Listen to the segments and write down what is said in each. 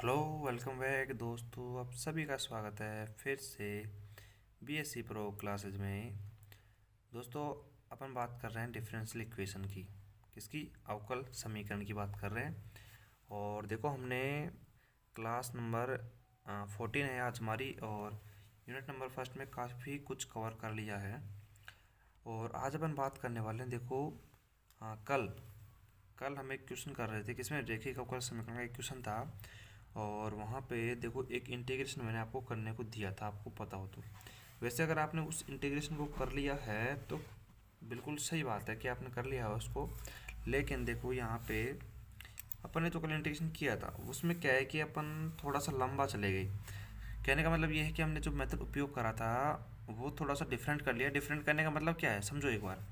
Hello, welcome back दोस्तों। आप सभी का स्वागत है फिर से बीएससी प्रो क्लासेज में। दोस्तों, अपन बात कर रहे हैं डिफरेंशियल इक्वेशन की। किसकी? अवकल समीकरण की बात कर रहे हैं। और देखो, हमने क्लास नंबर 14 है आज हमारी, और यूनिट नंबर फर्स्ट में काफ़ी कुछ कवर कर लिया है। और आज अपन बात करने वाले हैं, देखो, कल कल हम एक क्वेश्चन कर रहे थे किसमें रेखिक अवकल समीकरण का एक क्वेश्चन था। और वहाँ पे देखो एक इंटीग्रेशन मैंने आपको करने को दिया था, आपको पता हो तो। वैसे अगर आपने उस इंटीग्रेशन को कर लिया है तो बिल्कुल सही बात है कि आपने कर लिया है उसको। लेकिन देखो यहाँ पे अपन ने तो कल इंटीग्रेशन किया था, उसमें क्या है कि अपन थोड़ा सा लंबा चले गए। कहने का मतलब ये है कि हमने जो मेथड उपयोग करा था वो थोड़ा सा डिफरेंट कर लिया। डिफरेंट करने का मतलब क्या है, समझो एक बार।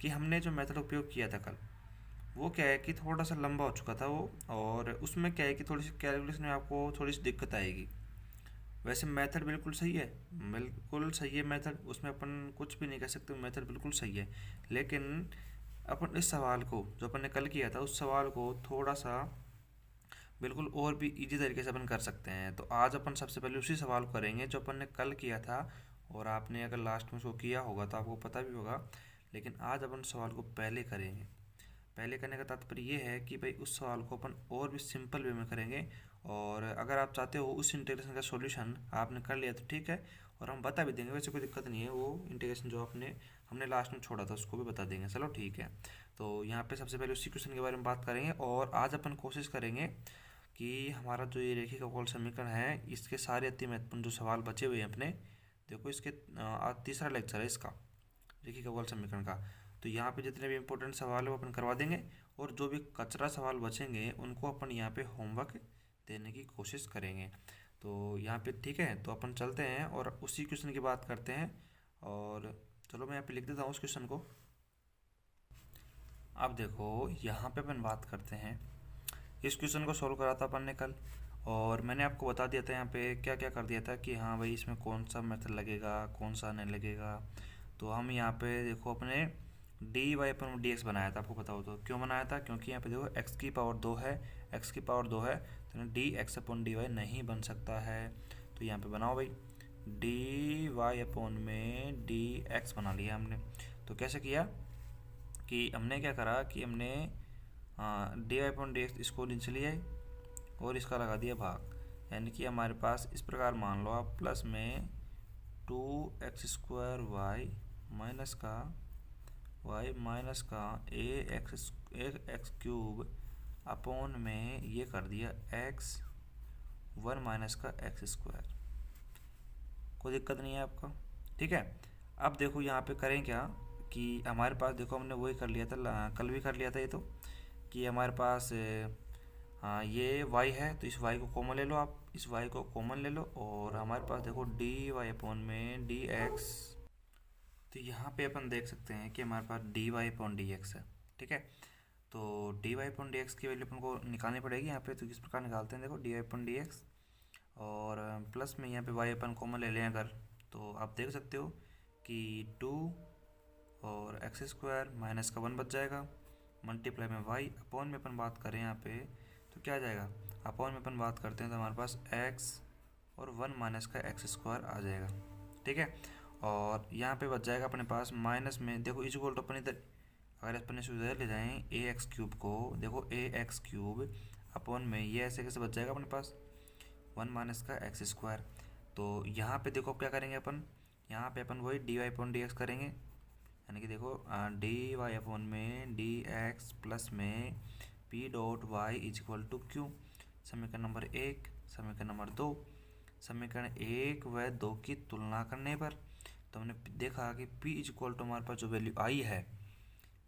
कि हमने जो मेथड उपयोग किया था कल, वो क्या है कि थोड़ा सा लंबा हो चुका था वो। और उसमें क्या है कि थोड़ी सी कैलकुलेशन में आपको थोड़ी सी दिक्कत आएगी। वैसे मेथड बिल्कुल सही है, बिल्कुल सही है मेथड, उसमें अपन कुछ भी नहीं कह सकते, मेथड बिल्कुल सही है। लेकिन अपन इस सवाल को जो अपन ने कल किया था उस सवाल को थोड़ा सा बिल्कुल और भी इजी तरीके से अपन कर सकते हैं। तो आज अपन सबसे पहले उसी सवाल को करेंगे जो अपन ने कल किया था। और आपने अगर लास्ट में उसको किया होगा तो आपको पता भी होगा। लेकिन आज अपन सवाल को पहले करेंगे। पहले करने का तात्पर्य ये है कि भाई उस सवाल को अपन और भी सिंपल वे में करेंगे। और अगर आप चाहते हो उस इंटीग्रेशन का सॉल्यूशन आपने कर लिया तो ठीक है, और हम बता भी देंगे, वैसे कोई दिक्कत नहीं है। वो इंटीग्रेशन जो हमने लास्ट में छोड़ा था उसको भी बता देंगे, चलो ठीक है। तो यहाँ पे सबसे पहले उसी क्वेश्चन के बारे में बात करेंगे। और आज अपन कोशिश करेंगे कि हमारा जो ये रेखिक अवकल समीकरण है इसके सारे अति महत्वपूर्ण जो सवाल बचे हुए हैं अपने, देखो इसके आज तीसरा लेक्चर है इसका, रेखिक अवकल समीकरण का। तो यहाँ पे जितने भी इंपॉर्टेंट सवाल है वो अपन करवा देंगे। और जो भी कचरा सवाल बचेंगे उनको अपन यहाँ पे होमवर्क देने की कोशिश करेंगे। तो यहाँ पे ठीक है, तो अपन चलते हैं और उसी क्वेश्चन की बात करते हैं। और चलो मैं यहाँ पे लिख देता हूँ उस क्वेश्चन को। अब देखो यहाँ पे अपन बात करते हैं, इस क्वेश्चन को सॉल्व करा था अपन ने कल। और मैंने आपको बता दिया था यहाँ पे क्या क्या कर दिया था कि हाँ भाई इसमें कौन सा मेथड लगेगा कौन सा नहीं लगेगा। तो हम यहाँ पे देखो अपने डी वाई अपन डी एक्स बनाया था, आपको पता हो तो। क्यों बनाया था? क्योंकि यहाँ पे देखो एक्स की पावर 2 है, एक्स की पावर 2 है, तो d x upon d y नहीं बन सकता है। तो यहाँ पे बनाओ भाई, डी वाई अपॉन में डी एक्स बना लिया हमने। तो कैसे किया कि हमने क्या करा कि हमने d y upon d x इसको नीचे लिया और इसका लगा दिया भाग। यानी कि हमारे पास इस प्रकार मान लो आप, प्लस में 2x² वाई माइनस का ए एक्स क्यूब अपॉन में ये कर दिया x1 माइनस का x²। कोई दिक्कत नहीं है आपका, ठीक है। अब देखो यहाँ पे करें क्या कि हमारे पास देखो हमने वही कर लिया था, कल भी कर लिया था ये तो, कि हमारे पास हाँ ये y है तो इस y को कॉमन ले लो आप, इस y को कॉमन ले लो। और हमारे पास देखो डी वाई अपॉन में डी एक्स। तो यहाँ पे अपन देख सकते हैं कि हमारे पास d y upon d x है, ठीक है। तो d y upon d x की वैल्यू अपन को निकालनी पड़ेगी यहाँ पे। तो किस प्रकार निकालते हैं, देखो d y upon d x और प्लस में यहाँ पे y अपन कॉमन ले लें अगर, तो आप देख सकते हो कि 2 और x² माइनस का 1 बच जाएगा, मल्टीप्लाई में y अपॉन में अपन बात करें यहाँ पे तो क्या आ जाएगा, अपॉन में अपन बात करते हैं तो हमारे पास x और 1 माइनस का x² आ जाएगा, ठीक है। और यहाँ पे बच जाएगा अपने पास माइनस में, देखो इक्वल टू अपन इधर अगर अपन इस उधर ले जाएँ ए एक्स क्यूब को, देखो ए एक्स क्यूब अपॉन में ये ऐसे कैसे बच जाएगा अपने पास 1 माइनस का x²। तो यहाँ पे देखो क्या करेंगे अपन, यहाँ पे अपन वही d y upon d x करेंगे। यानी कि देखो डी वाई अपॉन में डी एक्स प्लस में p dot y is equal to q. समीकरण नंबर 1, समीकरण नंबर 2, समीकरण 1 व 2 की तुलना करने पर तो हमने देखा कि p इज इक्वल टू हमारे पास जो वैल्यू आई है,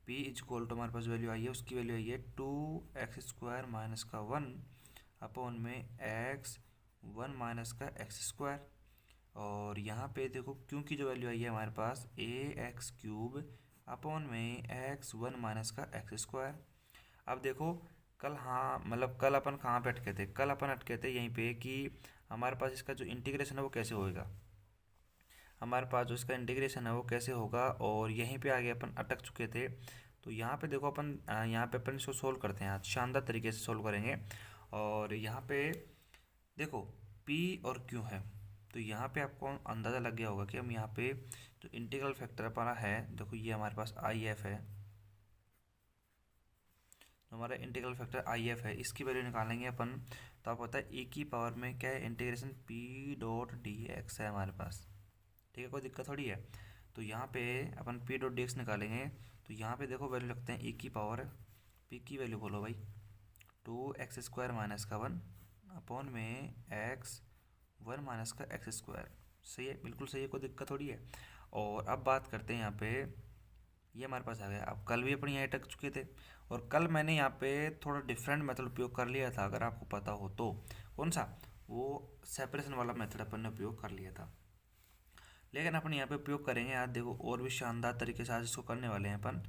p इज इक्वल टू हमारे पास वैल्यू आई है, उसकी वैल्यू आई है 2x² माइनस का 1 अपॉन में x1 माइनस का x²। और यहाँ पे देखो क्योंकि जो वैल्यू आई है हमारे पास ए एक्स क्यूब अपॉन में x1 माइनस का x²। अब देखो कल, हाँ मतलब कल अपन कहाँ पे अटके थे, कल अपन अटके थे यहीं पे कि हमारे पास इसका जो इंटीग्रेशन है वो कैसे होएगा, हमारे पास जो इसका इंटीग्रेशन है वो कैसे होगा, और यहीं पे आगे अपन अटक चुके थे। तो यहाँ पे देखो अपन यहाँ पे अपन इसको सोल्व करते हैं, आज शानदार तरीके से सोल्व करेंगे। और यहाँ पे देखो P और Q है, तो यहाँ पे आपको अंदाज़ा लग गया होगा कि हम यहाँ पे जो इंटीग्रल फैक्टर हमारा है, देखो ये हमारे पास आई एफ है, तो हमारा इंटीग्रल फैक्टर आई एफ है, इसकी वैल्यू निकालेंगे अपन। तो आपको पता है e की पावर में क्या है, integration p dot d x है हमारे पास, ठीक है, कोई दिक्कत थोड़ी है। तो यहाँ पे अपन p डॉट डी एक्स निकालेंगे, तो यहाँ पे देखो वैल्यू लगते हैं e की पावर, p की वैल्यू बोलो भाई, 2x² माइनस का 1 अपॉन में x 1 माइनस का x²। सही है, बिल्कुल सही है, कोई दिक्कत थोड़ी है। और अब बात करते हैं यहाँ पे, ये हमारे पास आ गया। अब कल भी अपन यहाँ अटक चुके थे, और कल मैंने यहाँ पे थोड़ा डिफरेंट मेथड उपयोग कर लिया था, अगर आपको पता हो तो। कौन सा? वो सेपरेशन वाला मेथड अपन ने उपयोग कर लिया था, लेकिन अपन यहाँ पे उपयोग करेंगे आज, देखो और भी शानदार तरीके से आज इसको करने वाले हैं अपन।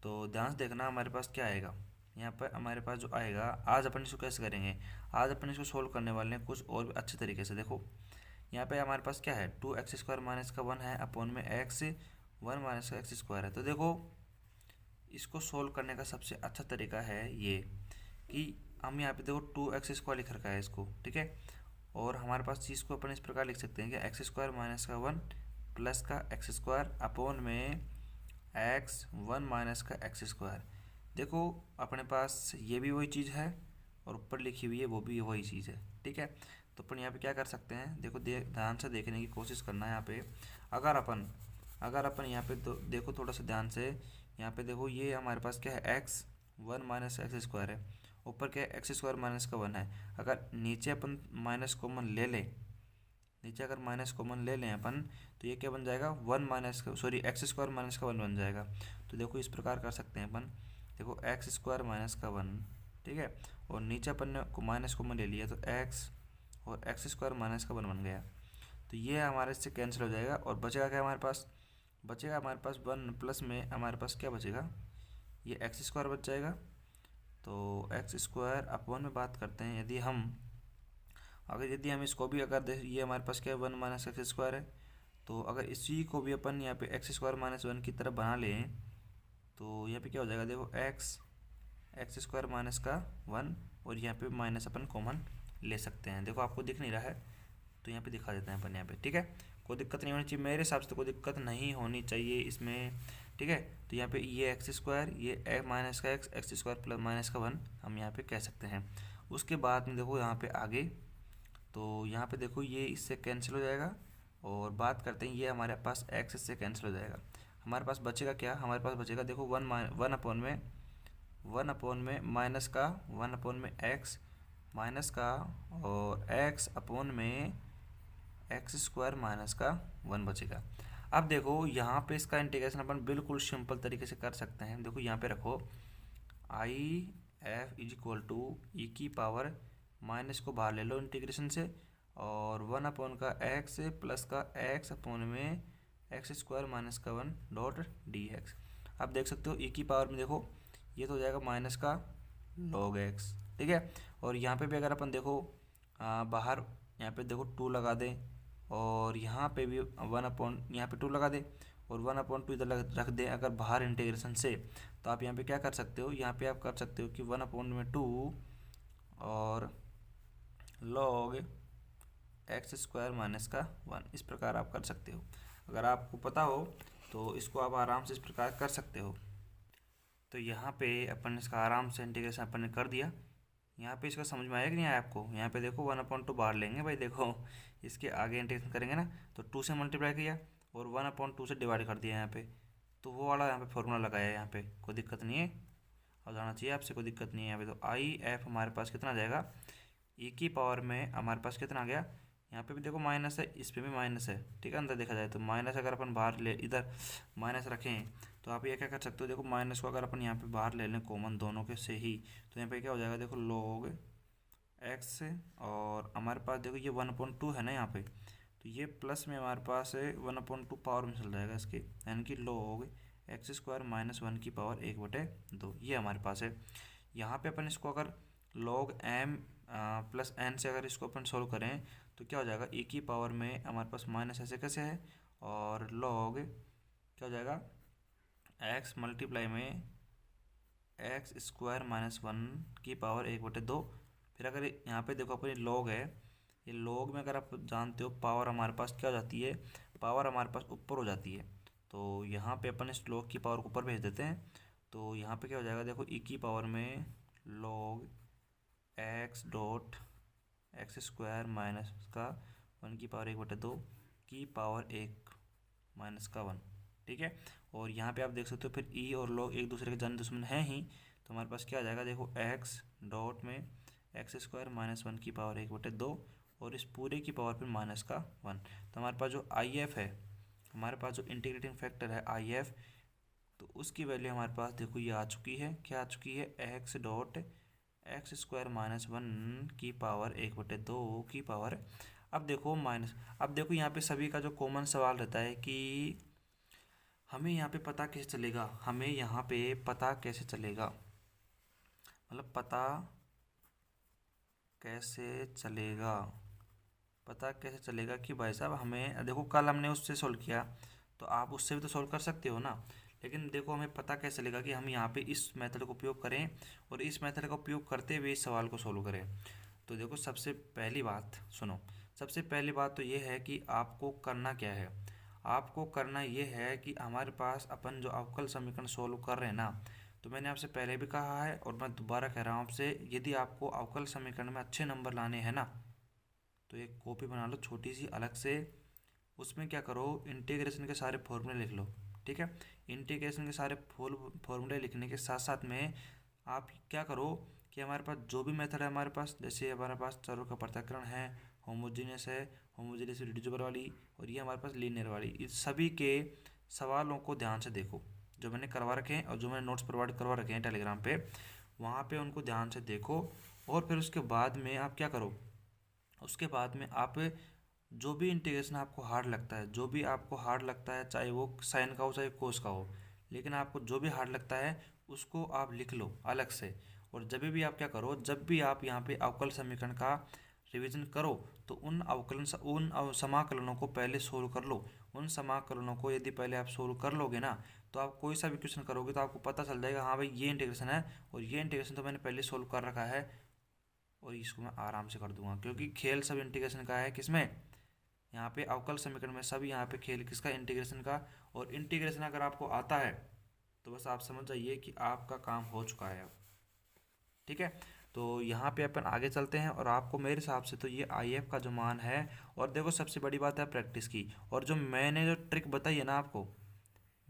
तो ध्यान से देखना हमारे पास क्या आएगा। यहाँ पर हमारे पास जो आएगा, आज अपन इसको कैसे करेंगे, आज अपन इसको सोल्व करने वाले हैं कुछ और भी अच्छे तरीके से। देखो यहाँ पे हमारे पास क्या है, 2x² माइनस का 1 है अपॉन में x 1 माइनस का x² है। तो देखो इसको सोल्व करने का सबसे अच्छा तरीका है ये, कि हम यहाँ पे देखो 2x² लिख रखा है इसको, ठीक है। और हमारे पास चीज़ को अपन इस प्रकार लिख सकते हैं कि x² माइनस का 1 प्लस का x² अपॉन में x 1 माइनस का x²। देखो अपने पास ये भी वही चीज़ है, और ऊपर लिखी हुई है वो भी वही चीज़ है, ठीक है। तो अपन यहाँ पे क्या कर सकते हैं, देखो ध्यान से देखने की कोशिश करना है यहाँ पे। अगर अपन यहाँ पे देखो थोड़ा सा ध्यान से, यहाँ पे देखो ये हमारे पास क्या है, x 1 माइनस x² है, ऊपर क्या है x² माइनस का 1 है। अगर नीचे अपन माइनस कॉमन ले लें, नीचे अगर माइनस कॉमन ले लें अपन, तो ये क्या बन जाएगा, 1 माइनस का सॉरी x² माइनस का 1 बन जाएगा। तो देखो इस प्रकार कर सकते हैं अपन, देखो x² माइनस का 1, ठीक है, और नीचे अपन ने माइनस कॉमन ले लिया, तो x और x² माइनस का 1 बन गया। तो ये हमारे इससे कैंसिल हो जाएगा, और बचेगा क्या हमारे पास, बचेगा हमारे पास 1 प्लस में हमारे पास क्या बचेगा, ये x² बच जाएगा। तो x² अपॉन में बात करते हैं, यदि हम इसको भी अगर ये हमारे पास क्या है 1 माइनस x² है, तो अगर इसी को भी अपन यहाँ पे x² माइनस 1 की तरफ बना लें, तो यहाँ पे क्या हो जाएगा, देखो x² माइनस का 1, और यहाँ पे माइनस अपन कॉमन ले सकते हैं। देखो आपको दिख नहीं रहा है, तो यहाँ पे दिखा देते हैं अपन यहाँ पे, ठीक है। कोई दिक्कत नहीं होनी चाहिए, मेरे हिसाब से तो कोई दिक्कत नहीं होनी चाहिए इसमें, ठीक है। तो यहाँ पे ये x², ये माइनस का x² प्लस माइनस का 1 हम यहाँ पे कह सकते हैं। उसके बाद में देखो यहाँ पे आगे, तो यहाँ पे देखो ये इससे कैंसिल हो जाएगा, और बात करते हैं ये हमारे पास x इससे कैंसिल हो जाएगा। हमारे पास बचेगा क्या, हमारे पास बचेगा देखो 1 अपॉन में माइनस का 1 अपॉन में x माइनस का, और x अपॉन में x² माइनस का 1 बचेगा। अब देखो यहाँ पे इसका इंटीग्रेशन अपन बिल्कुल सिंपल तरीके से कर सकते हैं। देखो यहाँ पे रखो I F is equal to e की पावर माइनस को बाहर ले लो इंटीग्रेशन से, और 1 अपॉन का x प्लस का x अपॉन में x² माइनस का 1 डॉट डी एक्स। आप देख सकते हो ई की पावर में देखो ये तो हो जाएगा माइनस का log x, ठीक है। और यहाँ पे भी अगर अपन देखो बाहर यहाँ पे देखो 2 लगा दें, और यहाँ पे भी 1 अपॉन यहाँ पे 2 लगा दें, और 1/2 इधर रख दें अगर बाहर इंटीग्रेशन से, तो आप यहाँ पे क्या कर सकते हो, यहाँ पे आप कर सकते हो कि 1/2 और log x² माइनस का 1, इस प्रकार आप कर सकते हो। अगर आपको पता हो तो इसको आप आराम से इस प्रकार कर सकते हो। तो यहाँ पे अपन इसका आराम से इंटीग्रेशन अपन ने कर दिया। यहाँ पे इसका समझ में आया कि नहीं आया आपको, यहाँ पे देखो 1/2 बाहर लेंगे भाई, देखो इसके आगे इंटीग्रेशन करेंगे ना, तो 2 से मल्टीप्लाई किया और 1/2 से डिवाइड कर दिया यहाँ पे, तो वो वाला यहाँ पे फॉर्मूला लगाया है। यहाँ पे कोई दिक्कत नहीं है, और जाना चाहिए आपसे, कोई दिक्कत नहीं है यहाँ पे। तो आई एफ हमारे पास कितना आ जाएगा, ई की पावर में हमारे पास कितना आ गया, यहाँ पे भी देखो माइनस है, इस पे भी माइनस है, ठीक है। अंदर देखा जाए तो माइनस अगर अपन बाहर ले इधर माइनस रखें, तो आप ये क्या कर सकते हो, देखो माइनस को अगर अपन यहाँ पे बाहर ले लें कॉमन दोनों के से ही, तो यहाँ पे क्या हो जाएगा, देखो log x, और हमारे पास देखो ये 1/2 है ना यहाँ पे, तो ये प्लस में हमारे पास है 1/2 पावर में चल जाएगा इसके, यानी कि log x² माइनस 1 की पावर 1/2, ये हमारे पास है। यहाँ पे अपन इसको अगर log m प्लस n से अगर इसको अपन सोल्व करें, तो क्या हो जाएगा, e की पावर में हमारे पास माइनस ऐसे कैसे है, और log क्या हो जाएगा, x मल्टीप्लाई में x² माइनस 1 की पावर 1/2। फिर अगर यहाँ पे देखो अपनी log है, ये log में अगर आप जानते हो पावर हमारे पास क्या हो जाती है, पावर हमारे पास ऊपर हो जाती है। तो यहाँ पे अपन इस log की पावर को ऊपर भेज देते हैं। तो यहाँ पे क्या हो जाएगा, देखो e की पावर में log x dot x square minus का 1/2 की पावर 1 माइनस का 1। ठीक है। और यहाँ पे आप देख सकते हो फिर ई और लॉग एक दूसरे के जान दुश्मन हैं ही, तो हमारे पास क्या आ जाएगा, देखो एक्स डॉट में एक्स स्क्वायर माइनस 1/2 और इस पूरे की पावर फिर माइनस का 1। तो हमारे पास जो आई एफ है, हमारे पास जो इंटीग्रेटिंग फैक्टर है आई एफ, तो उसकी वैल्यू हमारे पास देखो ये आ चुकी है, क्या आ चुकी है, x dot x square minus 1/2 की पावर। अब देखो यहाँ पे सभी का जो कॉमन सवाल रहता है कि हमें यहाँ पे पता कैसे चलेगा, हमें यहाँ पे पता कैसे चलेगा, मतलब पता कैसे चलेगा कि भाई साहब हमें, देखो कल हमने उससे सोल्व किया तो आप उससे भी तो सोल्व कर सकते हो ना। लेकिन देखो हमें पता कैसे चलेगा कि हम यहाँ पे इस मेथड का उपयोग करें और इस मेथड का उपयोग करते हुए इस सवाल को सोल्व करें। तो देखो सबसे पहली बात सुनो, सबसे पहली बात तो ये है कि आपको करना क्या है, आपको करना ये है कि हमारे पास अपन जो अवकल समीकरण सोल्व कर रहे हैं ना, तो मैंने आपसे पहले भी कहा है और मैं दोबारा कह रहा हूँ आपसे, यदि आपको अवकल समीकरण में अच्छे नंबर लाने हैं ना, तो एक कॉपी बना लो छोटी सी अलग से, उसमें क्या करो, इंटीग्रेशन के सारे फॉर्मूले लिख लो। ठीक है। इंटीग्रेशन के सारे फॉर्मूले लिखने के साथ साथ में आप क्या करो कि हमारे पास जो भी मेथड है हमारे पास, जैसे हमारे पास चरों का पृथक्करण है, होमोजीनियस है, होमोजीनियस रिड्यूसिबल वाली, और ये हमारे पास लीनियर वाली, इस सभी के सवालों को ध्यान से देखो जो मैंने करवा रखे हैं और जो मैंने नोट्स प्रोवाइड करवा रखे हैं टेलीग्राम पे, वहाँ पे उनको ध्यान से देखो। और फिर उसके बाद में आप क्या करो, उसके बाद में आप जो भी इंटीग्रेशन आपको हार्ड लगता है, जो भी आपको हार्ड लगता है, चाहे वो साइन का हो चाहे कोस का हो, लेकिन आपको जो भी हार्ड लगता है उसको आप लिख लो अलग से। और जब भी आप क्या करो, जब भी आप यहाँ पे अवकल समीकरण का रिवीजन करो तो उन समाकलनों को पहले सोल्व कर लो। उन समाकलनों को यदि पहले आप सोल्व कर लोगे ना, तो आप कोई सा भी क्वेश्चन करोगे तो आपको पता चल जाएगा, हाँ भाई ये इंटीग्रेशन है और ये इंटीग्रेशन तो मैंने पहले सोल्व कर रखा है और इसको मैं आराम से कर दूंगा। क्योंकि खेल सब इंटीग्रेशन का है, किसमें, यहाँ पे अवकल समीकरण में सब यहाँ पे खेल किसका, इंटीग्रेशन का। और इंटीग्रेशन अगर आपको आता है तो बस आप समझ जाइए कि आपका काम हो चुका है अब। ठीक है। तो यहाँ पे अपन आगे चलते हैं और आपको मेरे हिसाब से तो ये आई एफ का जो मान है, और देखो सबसे बड़ी बात है प्रैक्टिस की, और जो मैंने जो ट्रिक बताई है ना आपको,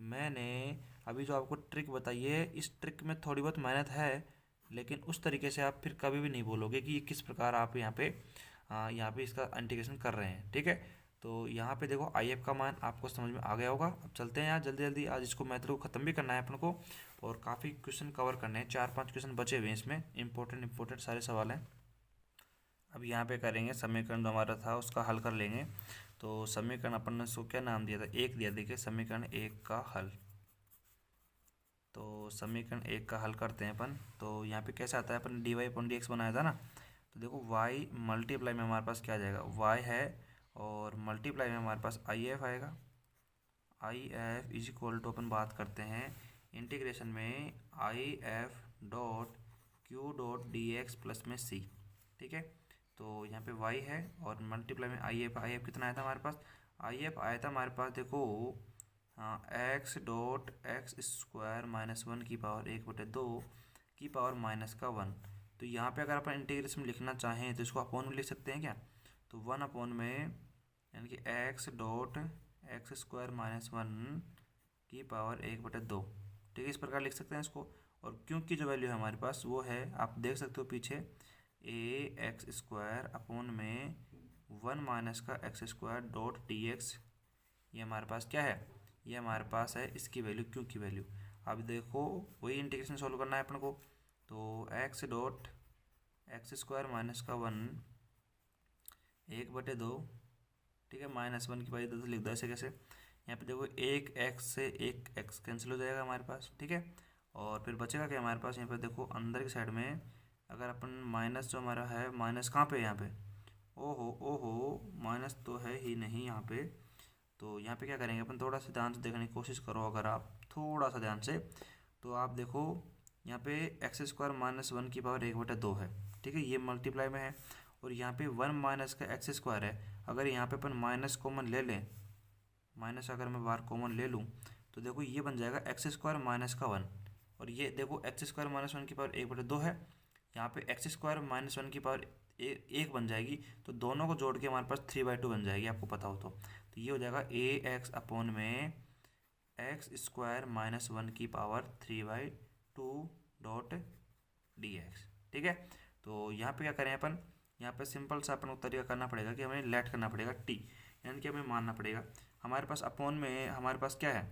मैंने अभी जो आपको ट्रिक बताई है, इस ट्रिक में थोड़ी बहुत मेहनत है, लेकिन उस तरीके से आप फिर कभी भी नहीं बोलोगे कि ये किस प्रकार आप यहाँ पे इसका इंटीग्रेशन कर रहे हैं। ठीक है। तो यहाँ पे देखो आई एफ का मान आपको समझ में आ गया होगा। अब चलते हैं यार जल्दी जल्दी, आज इसको मैथड को ख़त्म भी करना है अपन को और काफ़ी क्वेश्चन कवर करने हैं, 4-5 क्वेश्चन बचे हुए हैं इसमें, इंपॉर्टेंट सारे सवाल हैं। अब यहाँ पे करेंगे समीकरण जो हमारा था उसका हल कर लेंगे। तो समीकरण अपन ने इसको क्या नाम दिया था, एक दिया, देखिए समीकरण एक का हल। तो समीकरण एक का हल करते हैं अपन। तो यहाँ पे कैसे आता है, अपन d y upon d x बनाया था ना, तो देखो y मल्टीप्लाई में हमारे पास क्या आ जाएगा, y है, और मल्टीप्लाई में हमारे पास आई एफ आएगा। I F is equal to, अपन बात करते हैं इंटीग्रेशन में I F dot Q dot d x plus में सी। ठीक है। तो यहाँ पे y है और मल्टीप्लाई में आई एफ कितना आया था हमारे पास, आई एफ आया था हमारे पास देखो, हाँ, x dot x square minus 1/2 की पावर माइनस का 1। तो यहाँ पे अगर अपन इंटीग्रेशन में लिखना चाहें तो इसको अपॉन में लिख सकते हैं क्या, तो 1 अपॉन में यानी कि x dot x square minus 1 की पावर 1/2। ठीक है, इस प्रकार लिख सकते हैं इसको। और क्योंकि जो वैल्यू है हमारे पास वो है, आप देख सकते हो पीछे, ए एक्स स्क्वायर अपॉन में 1 माइनस का x square dot d x, ये हमारे पास क्या है, ये हमारे पास है इसकी वैल्यू, क्यू की वैल्यू। अब देखो वही इंटीग्रेशन सॉल्व करना है अपन को। तो x dot x square minus का 1/2, ठीक है, माइनस 1/2 लिख दो ऐसे कैसे। यहाँ पे देखो एक एक्स से एक एक्स कैंसिल हो जाएगा हमारे पास। ठीक है। और फिर बचेगा क्या हमारे पास, यहाँ पे देखो अंदर की साइड में अगर अपन माइनस जो हमारा है, माइनस कहाँ पे है यहाँ पे, ओहो माइनस तो है ही नहीं यहाँ पे। तो यहाँ पे क्या करेंगे अपन, थोड़ा सा ध्यान से देखने की कोशिश करो, अगर आप थोड़ा सा ध्यान से, तो आप देखो यहाँ पे एक्स स्क्वायर माइनस 1/2 है। ठीक है, ये मल्टीप्लाई में है और यहाँ पे 1 माइनस का एक्स स्क्वायर है। अगर यहाँ पे अपन माइनस कॉमन ले लें, माइनस अगर मैं बाहर कॉमन ले लूँ तो देखो ये बन जाएगा एक्स स्क्वायर माइनस का 1। और ये देखो एक्स स्क्वायर माइनस 1 की पावर 1/2 है। यहाँ पे एक्स स्क्वायर माइनस 1 की पावर 1 बन जाएगी, तो दोनों को जोड़ के हमारे पास 3/2 बन जाएगी, आपको पता हो तो ये हो जाएगा ए एक्स अपॉन में एक्स स्क्वायर माइनस 1 की पावर 3/2 डॉट डी एक्स। ठीक है, तो यहाँ पे क्या करें अपन, यहाँ पे सिंपल सा अपन को तरीका करना पड़ेगा कि हमें लेट करना पड़ेगा टी, यानी कि हमें मानना पड़ेगा हमारे पास अपॉन में हमारे पास क्या है,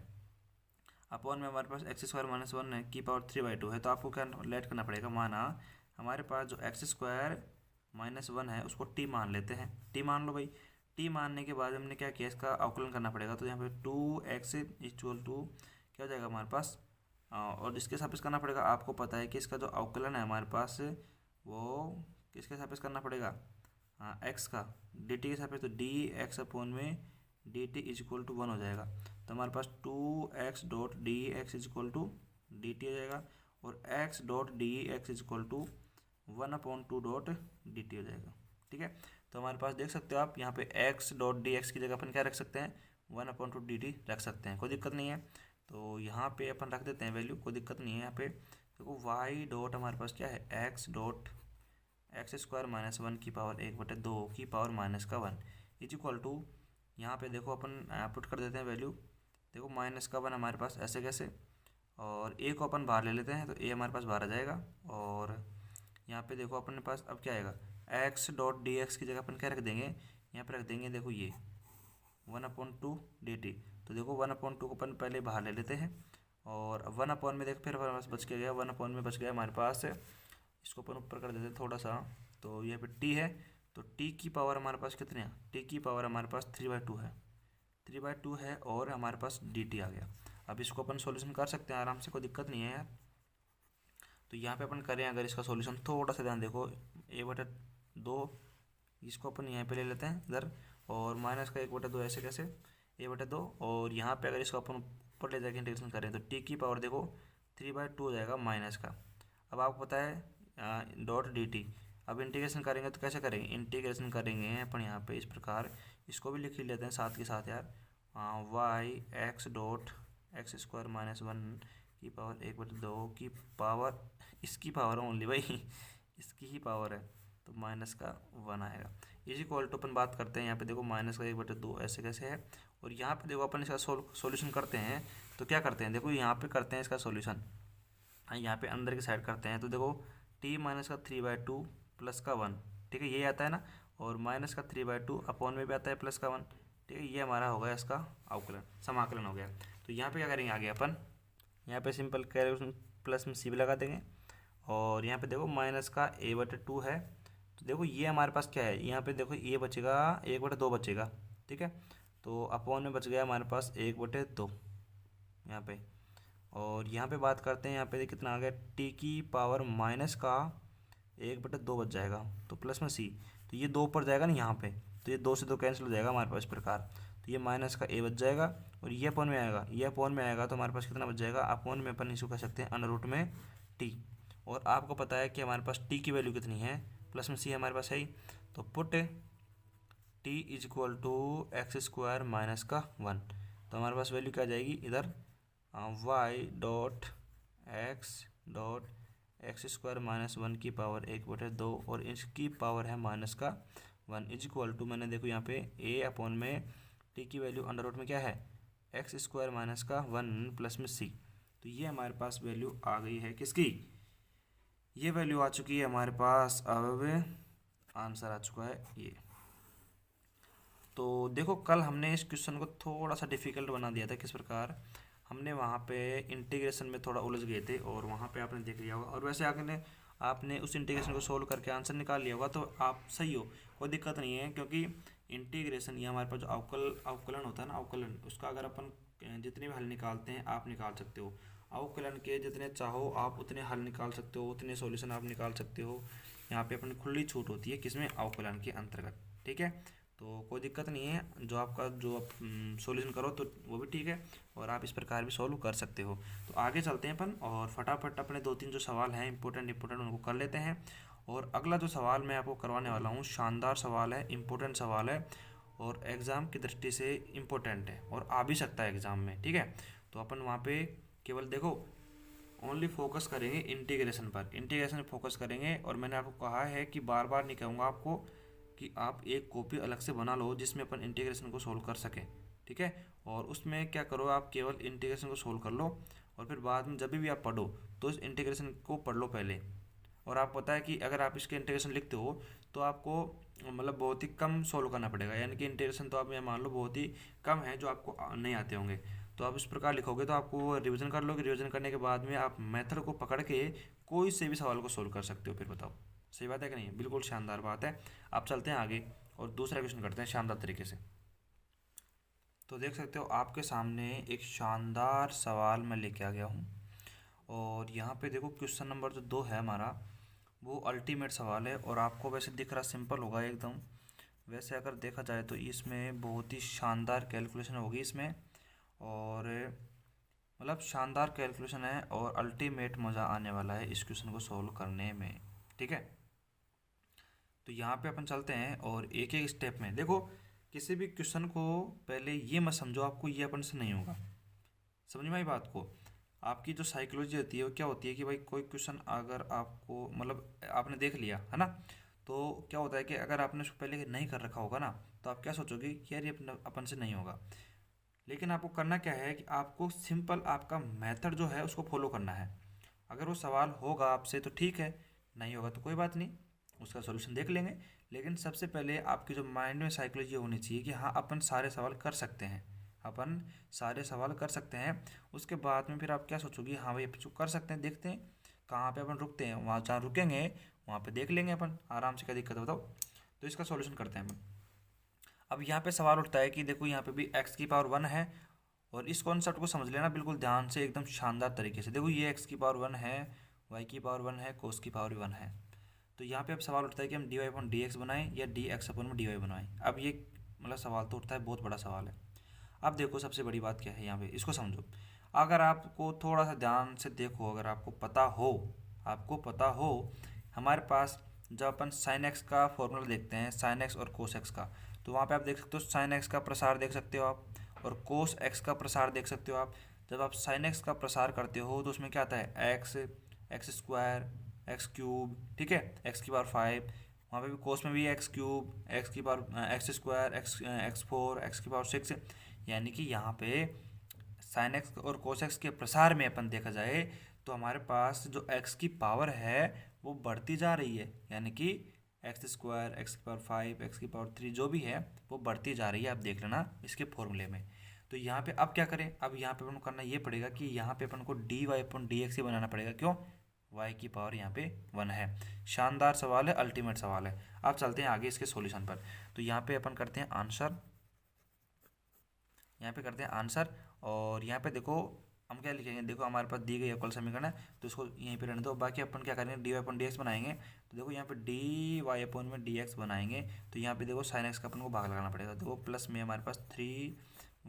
अपॉन में हमारे पास एक्स स्क्वायर माइनस 1 की पावर 3/2 है। तो आपको क्या लेट करना पड़ेगा, माना हमारे पास जो एक्स स्क्वायर माइनस 1 है उसको टी मान लेते हैं। टी मान लो भाई। टी मानने के बाद हमने क्या किया, इसका अवकलन करना पड़ेगा। तो यहाँ पे 2x इक्वल टू क्या हो जाएगा हमारे पास, और इसके सापेक्ष करना पड़ेगा। आपको पता है कि इसका जो अवकलन है हमारे पास वो किसके सापेक्ष करना पड़ेगा, हाँ एक्स का, डी टी के सापेक्ष। तो डी एक्स अपॉन में d t is equal to 1 हो जाएगा। तो हमारे पास 2x dot d x is equal to d t हो जाएगा, और x dot d x is equal to 1/2 dot d t हो जाएगा। ठीक है, तो हमारे पास देख सकते हो आप यहाँ पे x डॉट डी एक्स की जगह अपन क्या रख सकते हैं, 1/2 डी टी रख सकते हैं, कोई दिक्कत नहीं है। तो यहाँ पे अपन रख देते हैं वैल्यू, कोई दिक्कत नहीं है। यहाँ पे देखो y डॉट हमारे पास क्या है, x dot x square minus 1 की पावर 1/2 की पावर माइनस का 1 इज इक्वल टू, यहाँ पे देखो अपन पुट कर देते हैं वैल्यू। देखो माइनस का 1 हमारे पास ऐसे कैसे, और ए को अपन बाहर ले लेते हैं, तो ए हमारे पास बाहर आ जाएगा। और यहाँ पे देखो अपने पास अब क्या आएगा, एक्स डॉट डी एक्स की जगह अपन क्या रख देंगे, यहाँ पे रख देंगे देखो ये 1/2 डी टी। तो देखो 1/2 को अपन पहले बाहर ले लेते हैं, और 1 में देखो फिर हमारे पास बच के गया, 1 में बच गया हमारे पास, इसको अपन ऊपर कर देते हैं थोड़ा सा। तो यहाँ पे टी है, तो टी की पावर हमारे पास कितने है, टी की पावर हमारे पास 3/2 है, 3/2 है, और हमारे पास डी टी आ गया। अब इसको अपन सॉल्यूशन कर सकते हैं आराम से, कोई दिक्कत नहीं है यार। तो यहाँ पे अपन करें अगर इसका सॉल्यूशन, थोड़ा सा ध्यान देखो, a/2 इसको अपन यहाँ पे ले लेते हैं इधर, और माइनस का 1/2 ऐसे कैसे, a/2, और यहाँ पे अगर इसको अपन ऊपर ले जाके इंटीग्रेशन करें तो टी की पावर देखो 3/2 हो जाएगा माइनस का। अब आपको पता है डॉट डी टी। अब इंटीग्रेशन करेंगे तो कैसे करेंगे, इंटीग्रेशन करेंगे अपन यहाँ पे इस प्रकार, इसको भी लिख ही लेते हैं साथ के साथ यार, y x dot x square minus 1 की पावर 1/2 की पावर, इसकी पावर ओनली भाई इसकी ही पावर है, तो माइनस का 1 आएगा। इस इक्वल टू अपन बात करते हैं यहाँ पे देखो माइनस का 1/2 ऐसे कैसे है, और यहाँ पे देखो अपन इसका सॉल्यूशन करते हैं। तो क्या करते हैं, देखो यहाँ पे करते हैं इसका सॉल्यूशन, यहाँ पे अंदर की साइड करते हैं। तो देखो t माइनस का 3/2 प्लस का 1, ठीक है, ये आता है ना, और माइनस का 3/2 अपॉन में भी आता है प्लस का 1, ठीक है, ये हमारा हो गया इसका अवकलन, समाकलन हो गया। तो यहाँ पे क्या करेंगे आगे अपन, यहाँ पे सिंपल कैलकुलेशन प्लस में सी भी लगा देंगे, और यहाँ पे देखो माइनस का a/2 है। तो देखो ये हमारे पास क्या है, यहाँ पे देखो ये बचेगा 1/2 बचेगा, ठीक है, तो अपॉन में बच गया हमारे पास 1/2 यहाँ पे। और यहाँ पे बात करते हैं, यहाँ पे कितना आ गया, टी की पावर माइनस का 1/2 बच जाएगा, तो प्लस में सी, तो ये 2 ऊपर जाएगा ना यहाँ पे, तो ये 2 से 2 कैंसिल हो जाएगा हमारे पास इस प्रकार। तो ये माइनस का ए बच जाएगा, और ये अपॉन में आएगा, ये अपॉन में आएगा, तो हमारे पास कितना बच जाएगा, अपॉन में अपन इसको कह सकते हैं अंडर रूट में टी। और आपको पता है कि हमारे पास टी की वैल्यू कितनी है, प्लस में सी हमारे पास है ही, तो put t is equal to x square minus का 1। तो हमारे पास वैल्यू क्या आ जाएगी इधर, y dot x square minus 1 की पावर 1/2, और इसकी पावर है माइनस का 1 इज इक्वल टू, मैंने देखो यहाँ पे ए अपॉन में टी की वैल्यू अंडर रूट में क्या है, एक्स स्क्वायर माइनस का 1 प्लस में सी। तो ये हमारे पास वैल्यू आ गई है किसकी, ये वैल्यू आ चुकी है हमारे पास, अब आंसर आ चुका है ये। तो देखो कल हमने इस क्वेश्चन को थोड़ा सा डिफ़िकल्ट बना दिया था, किस प्रकार हमने वहाँ पे इंटीग्रेशन में थोड़ा उलझ गए थे, और वहाँ पे आपने देख लिया होगा, और वैसे आगे आपने उस इंटीग्रेशन को सोल्व करके आंसर निकाल लिया होगा, तो आप सही हो, कोई दिक्कत नहीं है। क्योंकि इंटीग्रेशन ये हमारे पास जो अवकलन होता है ना, अवकलन, उसका अगर अपन जितने भी हल निकालते हैं आप निकाल सकते हो, अवकलन के जितने चाहो आप उतने हल निकाल सकते हो, उतने सॉल्यूशन आप निकाल सकते हो। यहाँ पे अपन खुली छूट होती है किसमें, अवकलन के अंतर्गत, ठीक है। तो कोई दिक्कत नहीं है, जो आप सॉल्यूशन करो तो वो भी ठीक है, और आप इस प्रकार भी सॉल्व कर सकते हो। तो आगे चलते हैं अपन, और फटाफट अपने 2-3 जो सवाल हैं इंपॉर्टेंट उनको कर लेते हैं, और अगला जो सवाल मैं आपको करवाने वाला हूँ शानदार सवाल है, इम्पोर्टेंट सवाल है और एग्ज़ाम की दृष्टि से इम्पोर्टेंट है और आ भी सकता है एग्ज़ाम में, ठीक है। तो अपन वहाँ पे केवल देखो ओनली फोकस करेंगे इंटीग्रेशन पर, इंटीग्रेशन पे फोकस करेंगे। और मैंने आपको कहा है कि बार बार नहीं कहूँगा आपको कि आप एक कॉपी अलग से बना लो जिसमें अपन इंटीग्रेशन को सोल्व कर सकें, ठीक है। और उसमें क्या करो, आप केवल इंटीग्रेशन को सोल्व कर लो और फिर बाद में जब भी आप पढ़ो तो इस इंटीग्रेशन को पढ़ लो पहले। और आपको पता है कि अगर आप इसके इंटीग्रेशन लिखते हो तो आपको मतलब बहुत ही कम सोल्व करना पड़ेगा, यानी कि इंटीग्रेशन तो आप ये मान लो बहुत ही कम है जो आपको नहीं आते होंगे। तो आप इस प्रकार लिखोगे तो आपको रिवीजन कर लोगे, रिवीजन करने के बाद में आप मेथड को पकड़ के कोई से भी सवाल को सोल्व कर सकते हो। फिर बताओ सही बात है कि नहीं, बिल्कुल शानदार बात है। आप चलते हैं आगे और दूसरा क्वेश्चन करते हैं शानदार तरीके से। तो देख सकते हो आपके सामने एक शानदार सवाल मैं लेके आ गया हूँ और यहाँ पे देखो क्वेश्चन नंबर जो 2 है हमारा वो अल्टीमेट सवाल है और आपको वैसे दिख रहा सिंपल होगा एकदम। वैसे अगर देखा जाए तो इसमें बहुत ही शानदार कैलकुलेशन होगी इसमें और मतलब शानदार कैलकुलेशन है और अल्टीमेट मज़ा आने वाला है इस क्वेश्चन को सॉल्व करने में, ठीक है। तो यहाँ पे अपन चलते हैं और एक एक स्टेप में देखो किसी भी क्वेश्चन को पहले ये मत समझो आपको ये अपन से नहीं होगा, समझ में आई बात को। आपकी जो साइकोलॉजी होती है वो क्या होती है कि भाई कोई क्वेश्चन अगर आपको मतलब आपने देख लिया है ना, तो क्या होता है कि अगर आपने उसको पहले नहीं कर रखा होगा ना तो आप क्या सोचोगे कि यार ये अपन से नहीं होगा। लेकिन आपको करना क्या है कि आपको सिंपल आपका मेथड जो है उसको फॉलो करना है। अगर वो सवाल होगा आपसे तो ठीक है, नहीं होगा तो कोई बात नहीं, उसका सॉल्यूशन देख लेंगे। लेकिन सबसे पहले आपकी जो माइंड में साइकोलॉजी होनी चाहिए कि हाँ अपन सारे सवाल कर सकते हैं, अपन सारे सवाल कर सकते हैं। उसके बाद में फिर आप क्या सोचोगे, हाँ भाई अपन कर सकते हैं, देखते हैं कहाँ पे अपन रुकते हैं, वहाँ जहाँ रुकेंगे वहाँ पे देख लेंगे अपन आराम से, क्या दिक्कत है बताओ। तो इसका सॉल्यूशन करते हैं अपन। अब यहाँ पे सवाल उठता है कि देखो यहाँ पे भी एक्स की पावर 1 है और इस कॉन्सेप्ट को समझ लेना बिल्कुल ध्यान से एकदम शानदार तरीके से। देखो ये एक्स की पावर 1 है, वाई की पावर 1 है, कोस की पावर 1 है। तो यहाँ पे अब सवाल उठता है कि हम d y upon d x बनाएं या डी एक्स अपॉन में डी वाई बनाएं। अब ये मतलब सवाल तो उठता है, बहुत बड़ा सवाल है। अब देखो सबसे बड़ी बात क्या है यहाँ पे, इसको समझो। अगर आपको थोड़ा सा ध्यान से देखो, अगर आपको पता हो हमारे पास जब अपन साइन एक्स का फॉर्मूला देखते हैं, साइन एक्स और कोस एक्स का, तो वहाँ पे आप देख सकते हो साइन एक्स का प्रसार देख सकते हो आप और कोस एक्स का प्रसार देख सकते हो आप। जब आप साइन एक्स का प्रसार करते हो तो उसमें क्या आता है x, x square, x cube, ठीक है, एक्स की पावर 5। वहाँ पे भी कोस में भी एक्स क्यूब, एक्स की power x square, x 4, x की पावर 6। यानी कि यहाँ पे साइन एक्स और कोस एक्स के प्रसार में अपन देखा जाए तो हमारे पास जो एक्स की पावर है वो बढ़ती जा रही है, यानी कि एक्स स्क्वायर, एक्स की पावर 5, एक्स की पावर 3 जो भी है वो बढ़ती जा रही है, आप देख लेना इसके फॉर्मूले में। तो यहाँ पे अब क्या करें, अब यहाँ पे अपन को करना ये पड़ेगा कि यहाँ पे अपन को d y upon d x ही बनाना पड़ेगा। क्यों, वाई की पावर यहाँ पे 1 है। शानदार सवाल है, अल्टीमेट सवाल है। अब चलते हैं आगे इसके सॉल्यूशन पर। तो यहाँ पे अपन करते हैं आंसर, यहाँ पे करते हैं आंसर और यहाँ पे देखो हम क्या लिखेंगे, देखो हमारे पास दी गई अवकल समीकरण है तो इसको यहीं पे रहने दो। बाकी अपन क्या करेंगे, डी वाई अपन डी एक्स बनाएंगे। तो देखो यहाँ पे डी वाई अपन में डी एक्स बनाएंगे तो यहाँ पे देखो साइन एक्स का अपन को भाग लगाना पड़ेगा। देखो प्लस में हमारे पास 3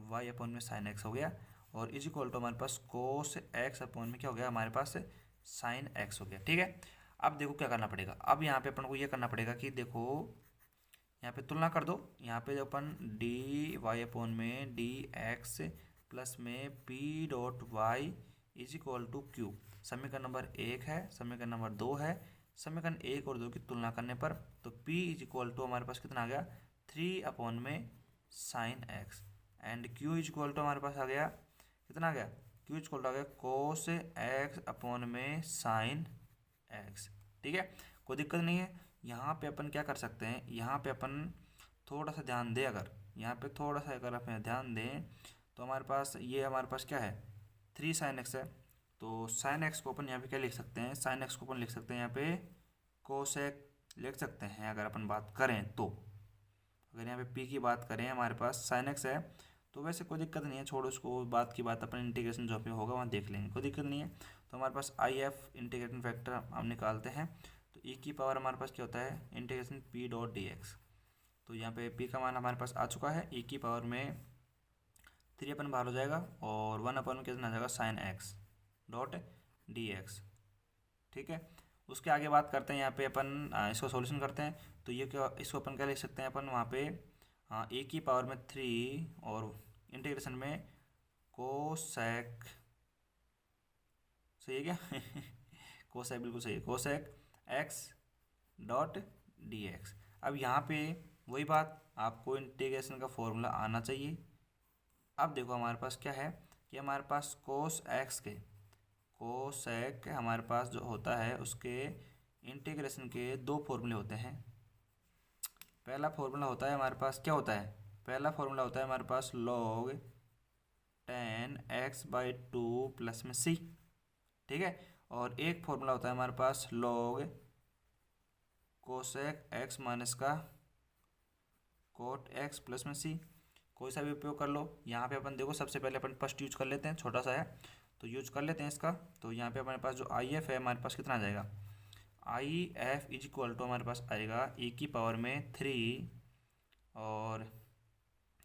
वाई अपन में साइन एक्स हो गया और इज इक्वल टू हमारे पास कोस एक्स अपन में क्या हो गया, हमारे पास साइन एक्स हो गया, ठीक है। अब देखो क्या करना पड़ेगा, अब यहाँ पे अपन को ये करना पड़ेगा कि देखो यहाँ पे तुलना कर दो। यहाँ पे अपन डी वाई अपॉन में डी एक्स प्लस में p dot y is equal to q, समीकरण नंबर 1 है, समीकरण नंबर 2 है। समीकरण 1 और 2 की तुलना करने पर तो p इज इक्वल टू हमारे पास कितना आ गया 3 अपॉन में sine x and q is equal to हमारे पास आ गया कितना आ गया, q इज इक्वल टू आ गया कोस एक्स अपॉन में साइन एक्स, ठीक है। कोई दिक्कत नहीं है। यहाँ पे अपन क्या कर सकते हैं, यहाँ पे अपन थोड़ा सा ध्यान दें, अगर यहाँ पे थोड़ा सा अगर अपन ध्यान दें तो हमारे पास ये हमारे पास क्या है 3 साइन एक्स है। तो साइन एक्स को अपन यहाँ पे क्या लिख सकते हैं, साइन एक्स को अपन लिख सकते हैं यहाँ पे कोसेक लिख सकते हैं। अगर अपन बात करें तो अगर यहाँ पे पी की बात करें हमारे पास साइन एक्स है तो वैसे कोई दिक्कत नहीं है, छोड़ो उसको, बात की बात अपन इंटीग्रेशन जो पे होगा वहाँ देख लेंगे, कोई दिक्कत नहीं है। तो हमारे पास आई एफ इंटीग्रेटिंग फैक्टर हम निकालते हैं तो ई की पावर हमारे पास क्या होता है integration P dot d x. तो यहाँ पे पी का मान हमारे पास आ चुका है, ई की पावर में 3 अपन बाहर हो जाएगा और 1 अपन में कितना आ जाएगा sine x dot d x, ठीक है। उसके आगे बात करते हैं यहाँ पे अपन इसको सॉल्यूशन करते हैं। तो ये क्या, इसको अपन क्या लिख सकते हैं अपन वहाँ पे ए की पावर में 3 और इंटीग्रेशन में कोसेक, सही है क्या? कोसेक बिल्कुल सही है, cosec x dot d x. अब यहाँ पे वही बात, आपको इंटीग्रेशन का फॉर्मूला आना चाहिए। अब देखो हमारे पास क्या है कि हमारे पास कोस एक्स के, कोसेक हमारे पास जो होता है उसके इंटीग्रेशन के दो फॉर्मूले होते हैं। पहला फॉर्मूला होता है हमारे पास, क्या होता है, पहला फॉर्मूला होता है हमारे पास log 10x/2 प्लस में c, ठीक है। और एक फॉर्मूला होता है हमारे पास log कोसेक x माइनस का कोट x प्लस में c। कोई सा भी उपयोग कर लो। यहाँ पे अपन देखो सबसे पहले अपन फर्स्ट यूज कर लेते हैं, छोटा सा है तो यूज कर लेते हैं इसका। तो यहाँ पे हमारे पास जो आई एफ है हमारे पास कितना आ जाएगा, I F is equal to हमारे पास आएगा ए की पावर में 3 और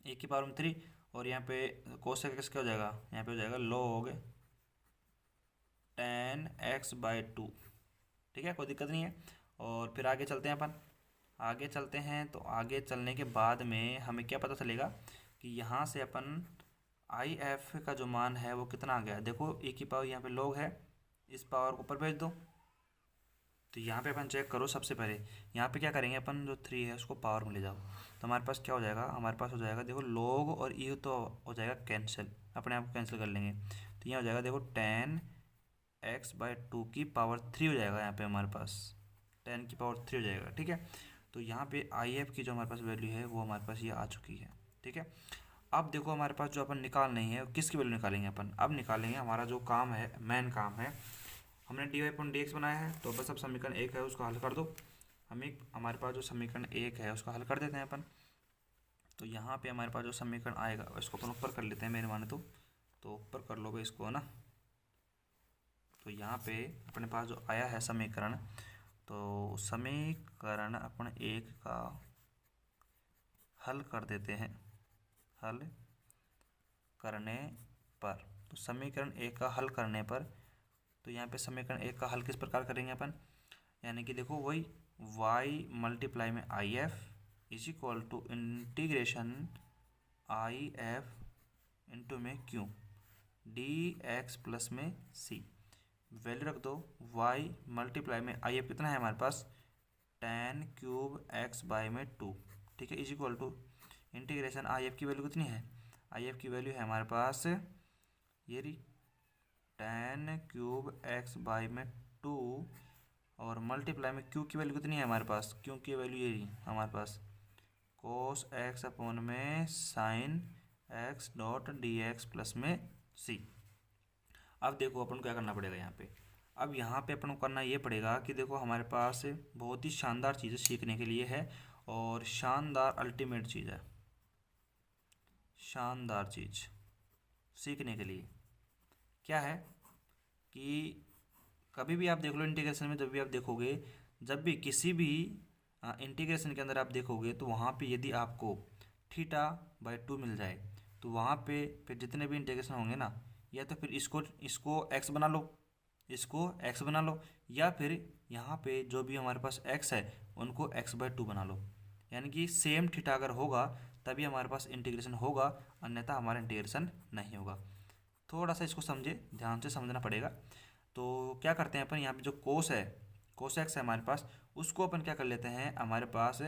ए की पावर में 3 और यहाँ पे कोसेक एक्स क्या हो जाएगा, यहाँ पे हो जाएगा log 10x/2, ठीक है, कोई दिक्कत नहीं है। और फिर आगे चलते हैं अपन, आगे चलते हैं तो आगे चलने के बाद में हमें क्या पता चलेगा कि यहाँ से अपन आई एफ का जो मान है वो कितना आ गया। देखो ए की पावर यहाँ पे log है, इस पावर को ऊपर भेज दो। तो यहाँ पे अपन चेक करो सबसे पहले, यहाँ पे क्या करेंगे अपन, जो 3 है उसको पावर में ले जाओ तो हमारे पास क्या हो जाएगा, हमारे पास हो जाएगा देखो log और ये तो हो जाएगा कैंसिल, अपने आप कैंसिल कर लेंगे। तो यहाँ हो जाएगा देखो 10x/2 की पावर 3 हो जाएगा, यहाँ पे हमारे पास 10 की पावर 3 हो जाएगा, ठीक है। तो यहाँ पे आई एफ की जो हमारे पास वैल्यू है वो हमारे पास ये आ चुकी है, ठीक है। अब देखो हमारे पास जो अपन निकाल नहीं है किसकी वैल्यू निकालेंगे अपन, अब निकालेंगे हमारा जो काम है, मेन काम है, हमने dy/dx बनाया है तो बस अब समीकरण 1 है उसको हल कर दो। हमारे पास जो समीकरण 1 है उसको हल कर देते हैं अपन। तो यहाँ पे हमारे पास जो समीकरण आएगा इसको अपन ऊपर कर लेते हैं, मेरे माने तो ऊपर कर लोगे इसको, है ना। तो यहाँ पे अपने पास जो आया है समीकरण, तो समीकरण अपन 1 का हल कर देते हैं, हल करने पर, तो समीकरण 1 का हल करने पर, तो यहाँ पे समीकरण 1 का हल किस प्रकार करेंगे अपन, यानी कि देखो वही y मल्टीप्लाई में I F is equal to integration I F into में क्यू डी एक्स प्लस में सी। वैल्यू रख दो, y मल्टीप्लाई में आई एफ कितना है हमारे पास 10³ x/2, ठीक है, is equal to integration I F की वैल्यू कितनी है, आई एफ की वैल्यू है हमारे पास ये रही 10³ x/2 और मल्टीप्लाई में q की वैल्यू कितनी है हमारे पास, q की वैल्यू ये रही हमारे पास cos x अपॉन में sin x dot d x plus में c। अब देखो अपन को क्या करना पड़ेगा यहाँ पे, अब यहाँ पे अपन को करना ये पड़ेगा कि देखो हमारे पास बहुत ही शानदार चीज़ें सीखने के लिए है और शानदार अल्टीमेट चीज़ है, शानदार चीज़ सीखने के लिए क्या है कि कभी भी आप देख लो इंटीग्रेशन में, जब भी आप देखोगे, जब भी किसी भी इंटीग्रेशन के अंदर आप देखोगे तो वहाँ पे यदि आपको θ/2 मिल जाए तो वहाँ पे फिर जितने भी इंटीग्रेशन होंगे ना, या तो फिर इसको x बना लो, इसको x बना लो, या फिर यहाँ पे जो भी हमारे पास x है उनको x/2 बना लो। यानी कि सेम थीटा अगर होगा तभी हमारे पास इंटीग्रेशन होगा, अन्यथा हमारा इंटीग्रेशन नहीं होगा। थोड़ा सा इसको समझे, ध्यान से समझना पड़ेगा। तो क्या करते हैं अपन, यहाँ पे जो कोस है, कोस एक्स है हमारे पास, उसको अपन क्या कर लेते हैं, हमारे पास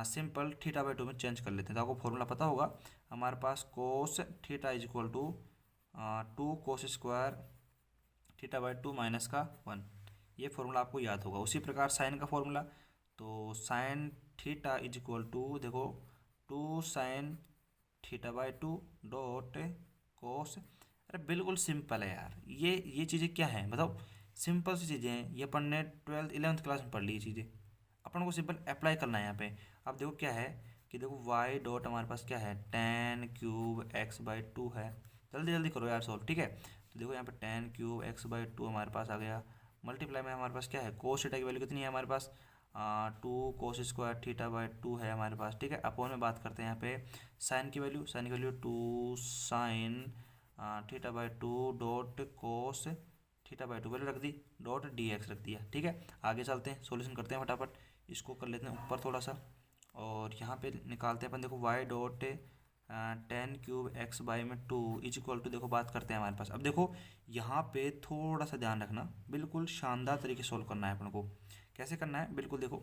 सिंपल θ/2 में चेंज कर लेते हैं। तो आपको फॉर्मूला पता होगा, हमारे पास cos theta is equal to 2 cos square θ/2 minus का 1, ये फॉर्मूला आपको याद होगा। उसी प्रकार साइन का फॉर्मूला, तो sine theta is equal to देखो 2 साइन θ/2 डॉट कोस। अरे बिल्कुल सिंपल है यार, ये चीज़ें क्या हैं बताओ, सिंपल सी चीज़ें हैं, ये अपन ने 12th 11th क्लास में पढ़ ली ये चीज़ें, अपन को सिंपल अप्लाई करना है यहाँ पे। अब देखो क्या है कि देखो y डॉट हमारे पास क्या है 10³ x/2 है, जल्दी जल्दी करो यार सॉल्व, ठीक है। तो देखो यहाँ पे 10³ x/2 हमारे पास आ गया, मल्टीप्लाई में हमारे पास क्या है कोस थीटा की वैल्यू कितनी है हमारे पास 2 कोस स्क्वायर θ/2 है हमारे पास, ठीक है। अपॉन में बात करते हैं यहाँ पे साइन की वैल्यू, साइन की वैल्यू 2 sine θ/2 dot cos theta by two value रख दी, डॉट डी एक्स रख दिया। ठीक है, आगे चलते हैं, सोल्यूशन करते हैं फटाफट। इसको कर लेते हैं ऊपर थोड़ा सा, और यहाँ पे निकालते हैं अपन। देखो y dot tan cube x by में टू इज इक्वल टू, देखो बात करते हैं हमारे पास। अब देखो यहाँ पे थोड़ा सा ध्यान रखना, बिल्कुल शानदार तरीके से सोल्व करना है अपन को। कैसे करना है, बिल्कुल देखो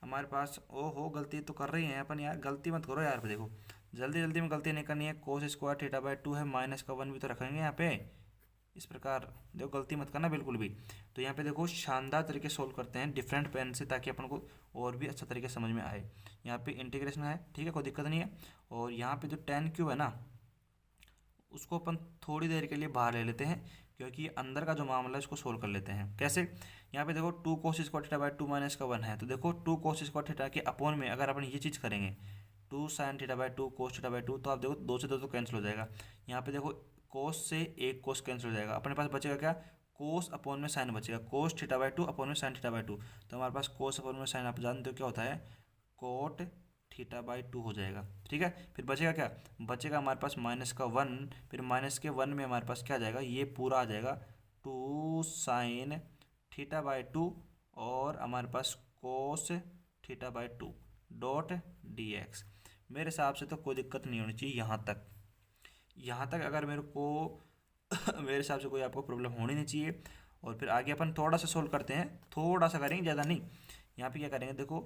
हमारे पास, ओहो गलती तो कर रही हैं अपन यार, गलती मत करो यार। पे देखो जल्दी जल्दी में गलती नहीं करनी है। कोस स्क्वायर थीटा बाई टू है, माइनस का वन भी तो रखेंगे यहाँ पे, इस प्रकार देखो गलती मत करना बिल्कुल भी। तो यहाँ पे देखो शानदार तरीके से सोल्व करते हैं डिफरेंट पेन से, ताकि अपन को और भी अच्छा तरीके से समझ में आए। यहाँ पे इंटीग्रेशन है, ठीक है, कोई दिक्कत नहीं है। और यहाँ पे जो टेन क्यूब है ना, उसको अपन थोड़ी देर के लिए बाहर ले लेते हैं, क्योंकि अंदर का जो मामला है उसको सोल्व कर लेते हैं। कैसे, यहाँ पे देखो two cos square theta by two minus का वन है, तो देखो टू कोस स्क्वायर थीटा के अपोन में अगर अपन ये चीज़ करेंगे, two sine theta by two cos theta by two, तो आप देखो दो से दो तो कैंसिल हो जाएगा। यहाँ पे देखो कोस से एक कोस कैंसिल हो जाएगा, अपने पास बचेगा क्या, कोस अपॉन में साइन बचेगा, कोस थीटा बाई टू अपॉन में साइन थीटा बाई टू। तो हमारे पास कोस अपॉन में साइन, आप जानते हो क्या होता है, कोट थीटा बाई टू हो जाएगा। ठीक है, फिर बचेगा क्या, बचेगा हमारे पास माइनस का वन, फिर माइनस के वन में हमारे पास क्या आ जाएगा, ये पूरा आ जाएगा two sine theta by two, और हमारे पास cos theta by two dot d x. मेरे हिसाब से तो कोई दिक्कत नहीं होनी चाहिए यहाँ तक अगर मेरे को मेरे हिसाब से कोई आपको प्रॉब्लम होनी नहीं चाहिए। और फिर आगे अपन थोड़ा सा सोल्व करते हैं, थोड़ा सा करेंगे, ज़्यादा नहीं। यहाँ पे क्या करेंगे, देखो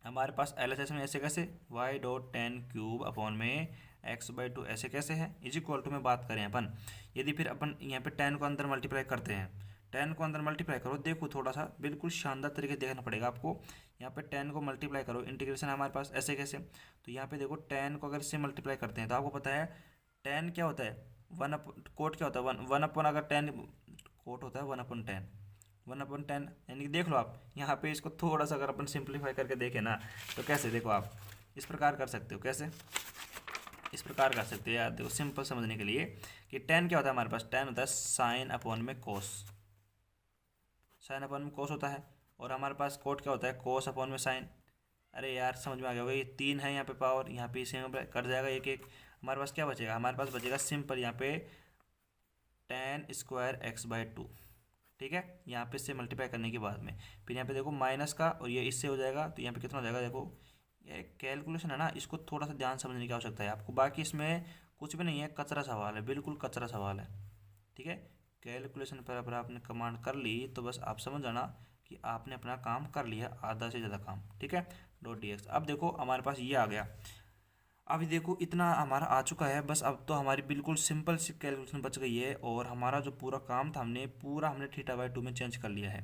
हमारे पास एल एस एस में ऐसे कैसे, y dot tan cube upon में एक्स बाई टू ऐसे कैसे है, इज इक्वल टू में बात करें अपन। यदि फिर अपन यहाँ पे टेन को अंदर मल्टीप्लाई करते हैं, टेन को अंदर मल्टीप्लाई करो, देखो थोड़ा सा बिल्कुल शानदार तरीके से देखना पड़ेगा आपको। यहाँ पे टेन को मल्टीप्लाई करो, इंटीग्रेशन हमारे पास ऐसे कैसे, तो यहाँ पे देखो टेन को अगर इससे मल्टीप्लाई करते हैं तो आपको पता है टेन क्या होता है, वन अप कोट क्या होता है, वन वन अपन अगर टेन कोट होता है वन अपन टेन, वन अपन टेन, यानी कि देख लो आप यहाँ पे इसको थोड़ा सा अगर अपन सिंप्लीफाई करके देखें ना, तो कैसे देखो आप इस प्रकार कर सकते हो। कैसे, इस प्रकार कर सकते हो यार, देखो सिंपल समझने के लिए कि टेन क्या होता है हमारे पास, टेन होता है साइन अपॉन में कोस, साइन अपॉन में कोस होता है। और हमारे पास कोट क्या होता है, कोस अपॉन में साइन। अरे यार समझ में आ गया होगा, ये तीन है यहाँ पे पावर, यहाँ पे इसे कट जाएगा एक एक, हमारे पास क्या बचेगा, हमारे पास बचेगा सिंपल यहाँ पे ten square x by to. ठीक है, यहाँ पे इससे मल्टीप्लाई करने के बाद में फिर यहाँ पे देखो माइनस का, और ये इससे हो जाएगा, तो यहाँ पे कितना हो जाएगा, देखो ये कैलकुलेशन है ना, इसको थोड़ा सा ध्यान समझने की आवश्यकता है आपको। बाकी इसमें कुछ भी नहीं है, कचरा सवाल है, बिल्कुल कचरा सवाल है। ठीक है, कैलकुलेशन पर अगर आपने कमांड कर ली तो बस आप समझ जाना कि आपने अपना काम कर लिया, आधा से ज़्यादा काम। ठीक है, डॉट डी एक्स। अब देखो हमारे पास ये आ गया, अभी देखो इतना हमारा आ चुका है, बस अब तो हमारी बिल्कुल सिंपल सी कैलकुलेशन बच गई है, और हमारा जो पूरा काम था हमने थीटा बाई टू में चेंज कर लिया है।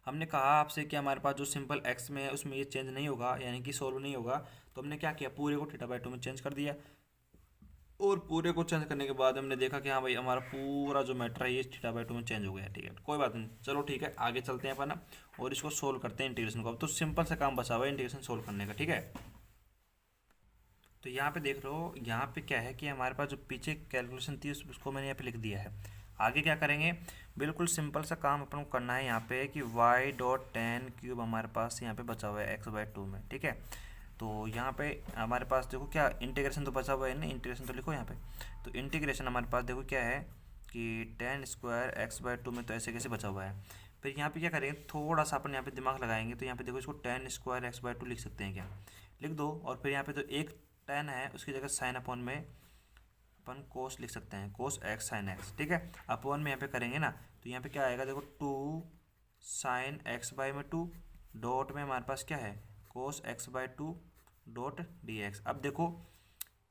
हमने कहा आपसे कि हमारे पास जो सिंपल एक्स में है उसमें ये चेंज नहीं होगा, यानी कि सोल्व नहीं होगा, तो हमने क्या किया, पूरे को थीटा बाई टू में चेंज कर दिया। और पूरे को चेंज करने के बाद हमने देखा कि हाँ भाई हमारा पूरा जो मैटर है ये थीटा बाई टू में चेंज हो गया है। ठीक है, कोई बात नहीं, चलो ठीक है, आगे चलते हैं अपन ना, और इसको सोल्व करते हैं इंटीग्रेशन को। अब तो सिंपल सा काम बचा हुआ है इंटीग्रेशन सोल्व करने का। ठीक है, तो यहाँ पे देख लो, यहाँ पे क्या है कि हमारे पास जो पीछे कैलकुलेशन थी उसको मैंने यहाँ पे लिख दिया है। आगे क्या करेंगे, बिल्कुल सिंपल सा काम अपन को करना है यहाँ पे कि वाई डॉट टेन क्यूब हमारे पास यहाँ पे बचा हुआ है एक्स बाई टू में। ठीक है, तो यहाँ पे हमारे पास देखो क्या इंटीग्रेशन तो बचा हुआ है ना, इंटीग्रेशन तो लिखो यहाँ पे। तो इंटीग्रेशन हमारे पास देखो क्या है कि ten square x by to में, तो ऐसे कैसे बचा हुआ है। फिर यहाँ पे क्या करेंगे, थोड़ा सा अपन यहाँ पे दिमाग लगाएंगे, तो यहाँ पे देखो इसको ten square x by to लिख सकते हैं क्या, लिख दो। और फिर यहाँ पे तो एक टेन है, उसकी जगह साइन अपॉन में अपन कोस लिख सकते हैं, कोस एक्स साइन एक्स। ठीक है, अपॉन में यहाँ पे करेंगे ना, तो यहाँ पे क्या आएगा, देखो टू साइन एक्स बाई में टू, डॉट में हमारे पास क्या है, cos x by two dot d x. अब देखो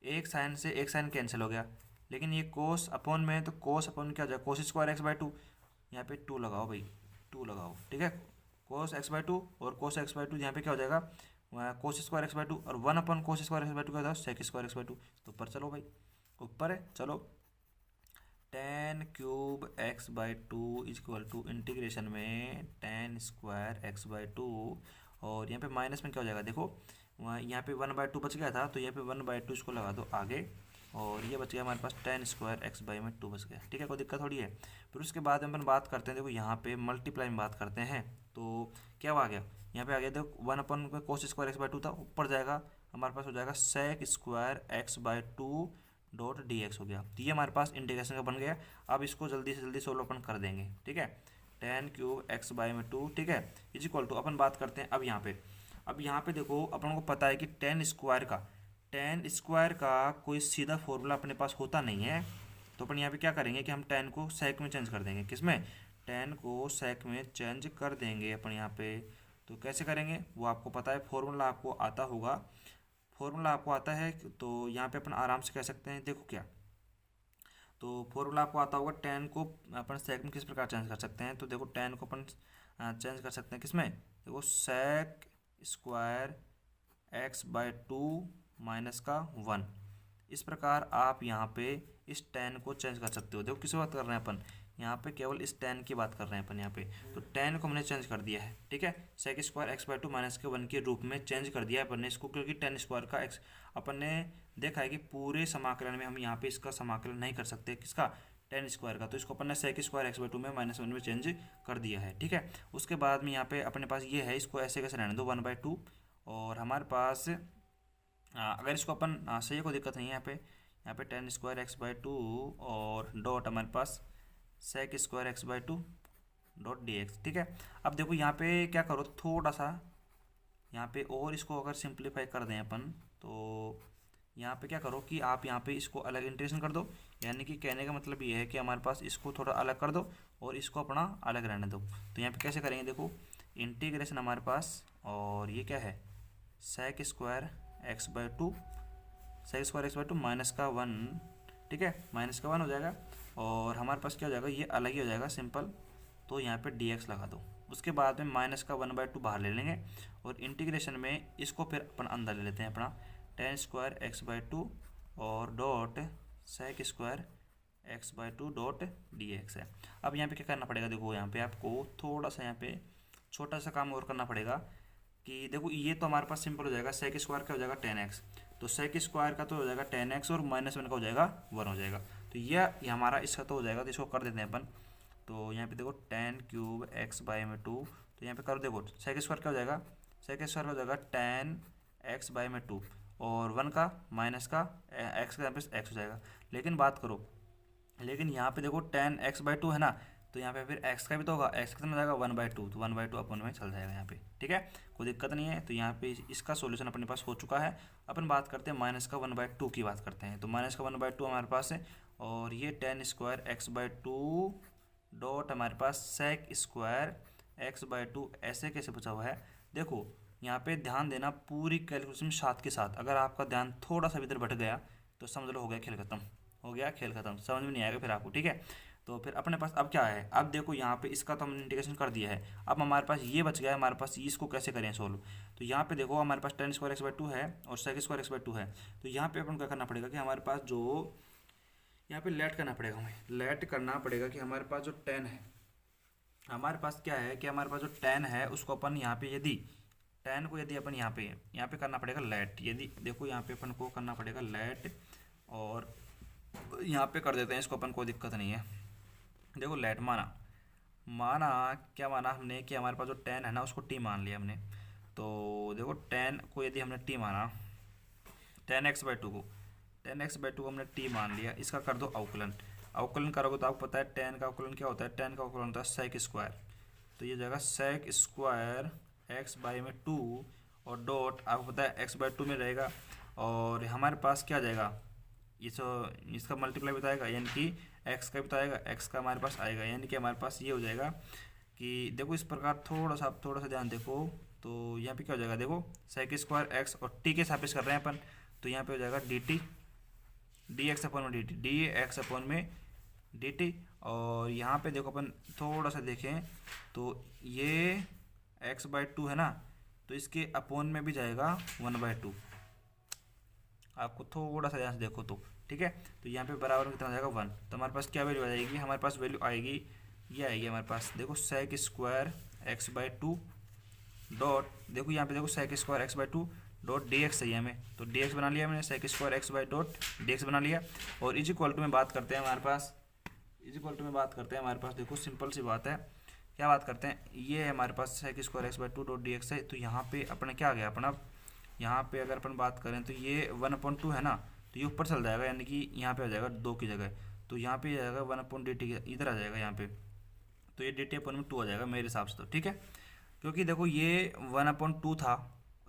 एक साइन से एक साइन कैंसिल हो गया, लेकिन ये कोस अपॉन में है, तो कोस अपॉन क्या हो जाएगा, cos square x by to, यहाँ पे टू लगाओ भाई, टू लगाओ। ठीक है, कोस एक्स बाई टू और कोस एक्स बाई टू, यहाँ पे क्या हो जाएगा, cos square x by two, और one upon cos square x by two क्या होता है, sec square x by two. तो ऊपर चलो भाई, ऊपर है, चलो tan cube x by two is equal to integration में tan square x by two, और यहाँ पे माइनस में क्या हो जाएगा, देखो वहाँ यहाँ पे वन बाई टू बच गया था, तो यहाँ पे वन बाई टू इसको लगा दो आगे, और ये बच गया हमारे पास टेन स्क्वायर एक्स बाई में टू बच गया। ठीक है, कोई दिक्कत थोड़ी है। फिर उसके बाद अपन बात करते हैं, देखो यहाँ पे मल्टीप्लाई में बात करते हैं, तो क्या आ गया, यहाँ पे आ गया देखो वन अपन cos square x by two था, ऊपर जाएगा हमारे पास हो जाएगा sec square x by two dot d x हो गया। तो ये हमारे पास इंटीग्रेशन का बन गया। अब इसको जल्दी से जल्दी सोल्व अपन कर देंगे, ठीक है। टेन क्यूब एक्स बाई में 2, ठीक है, इज इक्वल टू अपन बात करते हैं अब यहाँ पे देखो अपन को पता है कि टेन स्क्वायर का कोई सीधा फॉर्मूला अपने पास होता नहीं है। तो अपन यहाँ पे क्या करेंगे कि हम टेन को सेक में चेंज कर देंगे। किसमें? टेन को सेक में चेंज कर देंगे अपन यहाँ पे। तो कैसे करेंगे वो आपको पता है, फॉर्मूला आपको आता होगा, फॉर्मूला आपको आता है। तो यहाँ पे अपन आराम से कह सकते हैं, देखो क्या, तो फॉर्मूला आपको आता होगा। टेन को अपन सेक में किस प्रकार चेंज कर सकते हैं? तो देखो टेन को अपन चेंज कर सकते हैं किसमें? देखो sec square x by 2 minus का 1। इस प्रकार आप यहाँ पे इस टेन को चेंज कर सकते हो। देखो किस बात कर रहे हैं अपन, यहाँ पे केवल इस टेन की बात कर रहे हैं अपन यहाँ पे। तो टेन को हमने चेंज कर दिया है, ठीक है, sec square x by 2 minus के 1 के रूप में चेंज कर दिया है अपन ने इसको, क्योंकि टेन स्क्वायर का एक्स अपन ने देखा है कि पूरे समाकलन में हम यहाँ पे इसका समाकलन नहीं कर सकते, किसका? टेन स्क्वायर का। तो इसको अपन ने सेक स्क्वायर एक्स बाई 2 में -1 में चेंज कर दिया है, ठीक है। उसके बाद में यहाँ पे अपने पास ये है, इसको ऐसे कैसे रहने दो 1/2। और हमारे पास अगर इसको अपन सही को दिक्कत नहीं है यहाँ पे टेन स्क्वायर एक्स बाई 2 और डॉट हमारे पास sec square x by 2 dot d x, ठीक है। अब देखो यहाँ पे क्या करो, थोड़ा सा यहाँ पे और इसको अगर सिंप्लीफाई कर दें अपन, तो यहाँ पे क्या करो कि आप यहाँ पे इसको अलग इंटीग्रेशन कर दो। यानी कि कहने का मतलब ये है कि हमारे पास इसको थोड़ा अलग कर दो और इसको अपना अलग रहने दो। तो यहाँ पे कैसे करेंगे, देखो इंटीग्रेशन हमारे पास, और ये क्या है, sec square x by 2, sec square x by 2 minus का 1, ठीक है, माइनस का 1 हो जाएगा। और हमारे पास क्या हो जाएगा, ये अलग ही हो जाएगा सिंपल। तो यहाँ पे डी एक्स लगा दो। उसके बाद में माइनस का 1/2 बाहर ले लेंगे और इंटीग्रेशन में इसको फिर अपन अंदर ले लेते हैं अपना, टेन स्क्वायर एक्स बाई 2 और dot sec square x by 2 dot d x है। अब यहाँ पे क्या करना पड़ेगा, देखो यहाँ पे आपको थोड़ा सा यहाँ पे छोटा सा काम और करना पड़ेगा कि देखो ये तो हमारे पास सिंपल हो जाएगा, सेक स्क्वायर का हो जाएगा 10x, तो सेक स्क्वायर का तो हो जाएगा 10x और -1 का हो जाएगा 1 हो जाएगा। तो ये हमारा इसका तो हो जाएगा। तो इसको कर देते हैं अपन। तो यहाँ पे देखो 10 क्यूब एक्स बाई में 2, तो यहाँ पे करो, देखो सेक स्क्वायर क्या हो जाएगा, सेक स्क्वायर का हो जाएगा 10x बाई में 2 और 1 का माइनस का x का यहाँ पे x हो जाएगा। लेकिन बात करो, लेकिन यहाँ पे देखो 10x बाई 2 है ना, तो यहाँ पे फिर x का भी तो होगा, x कितना हो जाएगा 1/2, तो 1/2 अपन में चल जाएगा यहाँ पे, ठीक है, कोई दिक्कत नहीं है। तो यहाँ पे इसका सॉल्यूशन अपने पास हो चुका है। अपन बात करते हैं माइनस का 1/2 की बात करते हैं। तो माइनस का 1/2 हमारे पास है, और ये 10 स्क्वायर एक्स बाई 2 डॉट हमारे पास सेक स्क्वायर एक्स बाई 2 ऐसे कैसे बचा हुआ है। देखो यहाँ पे ध्यान देना, पूरी कैलकुलेशन साथ के साथ अगर आपका ध्यान थोड़ा सा इधर भटक गया तो समझ लो हो गया खेल खत्म, हो गया खेल खत्म, समझ में नहीं आएगा फिर आपको, ठीक है। तो फिर अपने पास अब क्या है, अब देखो यहाँ पे इसका तो हमने इंटीग्रेशन कर दिया है। अब हमारे पास ये बच गया है, हमारे पास इसको कैसे करें सोल्व। तो यहाँ पे देखो हमारे पास 10 स्क्वायर एक्स बाई 2 है और सेक स्क्वायर एक्स बाई 2 है। तो यहाँ पे अपन क्या करना पड़ेगा कि हमारे पास जो यहाँ पे लेट करना पड़ेगा, हमें लेट करना पड़ेगा कि हमारे पास जो 10 है, हमारे पास क्या है कि हमारे पास जो 10 है उसको अपन यहाँ पे यदि 10 को यदि अपन यहाँ पे करना पड़ेगा लेट। यदि देखो यहाँ पे अपन को करना पड़ेगा लेट, और यहाँ पे कर देते हैं इसको अपन, कोई दिक्कत नहीं है। देखो लेट माना क्या माना हमने कि हमारे पास जो 10 है ना उसको टी मान लिया हमने। तो देखो 10 को यदि हमने टी माना, 10x बाई 2 को 10x बाई 2 को हमने टी मान लिया, इसका कर दो अवकलन। अवकलन करोगे तो आपको पता है 10 का अवकलन क्या होता है, 10 का अवकलन होता है सेक स्क्वायर। तो ये जाएगा सेक स्क्वायर एक्स बाई में 2 और डॉट आपको पता है एक्स बाई 2 में रहेगा, और हमारे पास क्या जाएगा, ये तो इसका मल्टीप्लाई बताएगा, यानी कि एक्स का बताएगा, एक्स का हमारे पास आएगा, यानी कि हमारे पास ये हो जाएगा कि देखो इस प्रकार थोड़ा सा ध्यान देखो। तो यहाँ पे क्या हो जाएगा, देखो सेक स्क्वायर एक्स और टी के सापेक्ष कर रहे हैं अपन, तो यहाँ पे हो जाएगा d t d x upon में d t, d x upon में डी टी। और यहाँ पे देखो अपन थोड़ा सा देखें तो ये एक्स बाई 2 है ना, तो इसके अपॉन में भी जाएगा 1/2, आपको थोड़ा सा ध्यान से देखो तो, ठीक है। तो यहाँ पे बराबर में कितना हो जाएगा 1। तो हमारे पास क्या वैल्यू आ जाएगी, हमारे पास वैल्यू आएगी, ये आएगी हमारे पास, देखो sec square x by 2 dot, देखो यहाँ पे देखो sec square x by 2 dot d x चाहिए हमें, तो डी एक्स बना लिया मैंने, sec square x by dot d x बना लिया। और इज इक्वल टू में बात करते हैं हमारे पास, इज इक्वल टू में बात करते हैं हमारे पास, देखो सिंपल सी बात है, क्या बात करते हैं, ये है हमारे पास sec square x by 2 dot d x है। तो यहाँ पे अपने क्या आ गया अपना, यहाँ पे अगर अपन बात करें तो ये 1/2 है ना, तो ये ऊपर चल जाएगा, यानी कि यहाँ पे आ जाएगा 2 की जगह, तो यहाँ पे आ जाएगा 1/dt इधर आ जाएगा यहाँ पे, तो ये dt/2 आ जाएगा मेरे हिसाब से तो, ठीक है। क्योंकि देखो ये 1/2 था,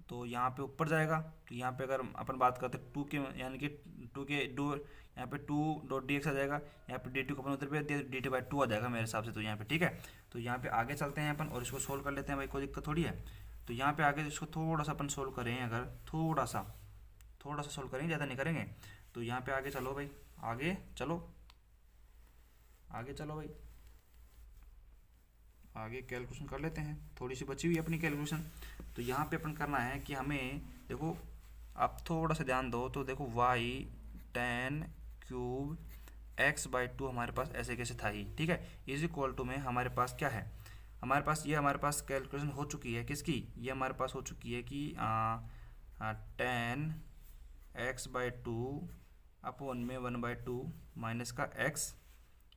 तो यहाँ पे ऊपर जाएगा, तो यहाँ पे अगर अपन बात करते हैं 2 के, यानी कि 2 के 2, यहाँ पे 2.dx आ जाएगा, यहाँ पे dt को अपन उधर पे dt/2 आ जाएगा मेरे हिसाब से तो यहाँ पे, ठीक है। तो यहाँ पे आगे चलते हैं अपन और इसको सोल्व कर लेते हैं भाई, कोई दिक्कत थोड़ी है। तो यहाँ पे आगे इसको थोड़ा सा अपन सोल्व करें, अगर थोड़ा सा सोल्व करेंगे, ज़्यादा नहीं करेंगे। तो यहाँ पे आगे चलो भाई, आगे चलो भाई, आगे कैलकुलेशन कर लेते हैं, थोड़ी सी बची हुई है अपनी कैलकुलेशन। तो यहाँ पे अपन करना है कि हमें देखो, आप थोड़ा सा ध्यान दो, तो देखो y tan³ x/2 हमारे पास ऐसे कैसे था ही, ठीक है। इज इक्वल टू में हमारे पास क्या है, हमारे पास कैलकुलेशन हो चुकी है किसकी, ये हमारे पास हो चुकी है कि tan x/2 अपॉन में 1/2 माइनस का x,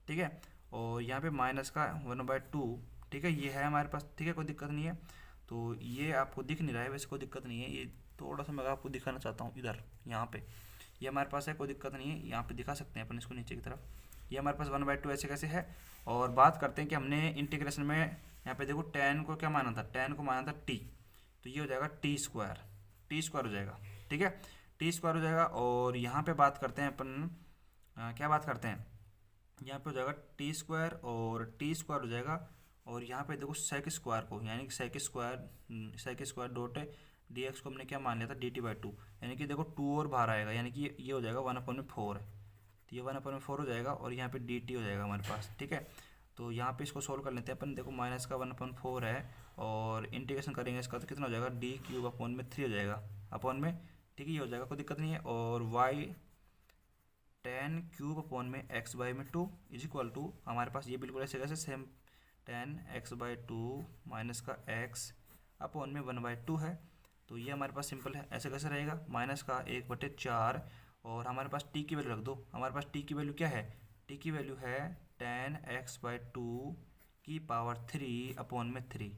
ठीक है। और यहाँ पे माइनस का 1/2, ठीक है, ये है हमारे पास, ठीक है, कोई दिक्कत नहीं है। तो ये आपको दिख नहीं रहा है, वैसे कोई दिक्कत नहीं है, ये थोड़ा सा मैं आपको दिखाना चाहता हूँ इधर, यहाँ पे ये हमारे पास है, कोई दिक्कत नहीं है, यहाँ पे दिखा सकते हैं अपन इसको नीचे की तरफ। ये हमारे पास 1/2 ऐसे कैसे है। और बात करते हैं कि हमने इंटीग्रेशन में यहाँ पे देखो tan को क्या माना था, tan को माना था t, तो ये हो जाएगा t² हो जाएगा, ठीक है, t² हो जाएगा। और यहाँ पे बात करते हैं अपन, क्या बात करते हैं, यहाँ पे हो जाएगा t² और t² हो जाएगा। और यहाँ पे देखो sec² को, यानी कि sec² डॉट dx को हमने क्या मान लिया था dt/2, यानी कि देखो 2 और बाहर आएगा, यानी कि ये हो जाएगा 1/4, तो ये 1/4 हो जाएगा। और यहाँ पे dt हो जाएगा हमारे पास, ठीक है। तो यहाँ पे इसको सोल्व कर लेते हैं अपन, देखो माइनस का 1/4 है, और इंटीग्रेशन करेंगे इसका तो कितना हो जाएगा d³ हो जाएगा अपॉन में, ठीक है, ये हो जाएगा, कोई दिक्कत नहीं है। और y tan³ x/2 is equal to हमारे पास ये बिल्कुल ऐसे कैसे सेम tan x/2 माइनस का x अपॉन में 1/2 है, तो ये हमारे पास सिंपल है, ऐसे कैसे रहेगा, माइनस का 1/4। और हमारे पास t की वैल्यू रख दो, हमारे पास t की वैल्यू क्या है, t की वैल्यू है tan x/2 की पावर 3 अपॉन में 3,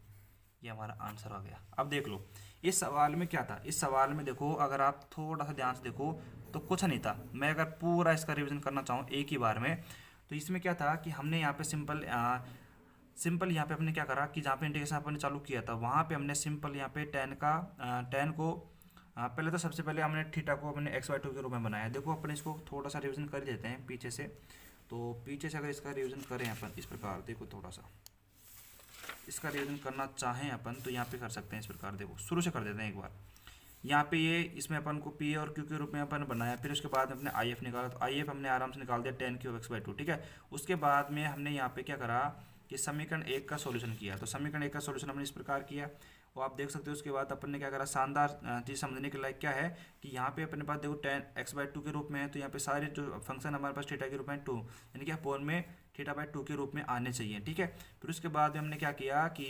ये हमारा आंसर आ गया। अब देख लो इस सवाल में क्या था, इस सवाल में देखो अगर आप थोड़ा सा ध्यान से देखो तो कुछ नहीं था। मैं अगर पूरा इसका रिवीजन करना चाहूँ एक ही बार में, तो इसमें क्या था कि हमने यहाँ पे सिंपल यहाँ पे हमने क्या करा कि जहाँ पे इंटीग्रेशन अपन ने चालू किया था वहाँ पे हमने सिंपल यहाँ पे tan को पहले तो सबसे पहले हमने थीटा को हमने x/2 के रूप में बनाया। देखो अपन इसको थोड़ा सा रिवीजन कर देते हैं पीछे से, तो पीछे से अगर इसका रिवीजन करें अपन इस प्रकार, देखो थोड़ा सा इसका रिवीजन करना चाहें अपन तो यहाँ पे कर सकते हैं इस प्रकार। देखो शुरू से कर देते हैं एक बार, यहाँ पे ये इसमें अपन को p और q के रूप में अपन बनाया, फिर उसके बाद में अपने if निकाला, तो if हमने आराम से निकाल दिया tan³ x/2, ठीक है। उसके बाद में हमने यहाँ पे क्या करा कि समीकरण 1 का सॉल्यूशन किया, तो समीकरण 1 का सॉल्यूशन हमने इस प्रकार किया, और आप देख सकते हो। उसके बाद अपन ने क्या करा, शानदार चीज़ समझने के लायक क्या है कि यहाँ पे अपने पास देखो tan x/2 के रूप में है, तो यहाँ पे सारे जो फंक्शन हमारे पास थीटा के रूप में 2, यानी कि अपॉन में θ/2 के रूप में आने चाहिए, ठीक है। फिर उसके बाद में हमने क्या किया कि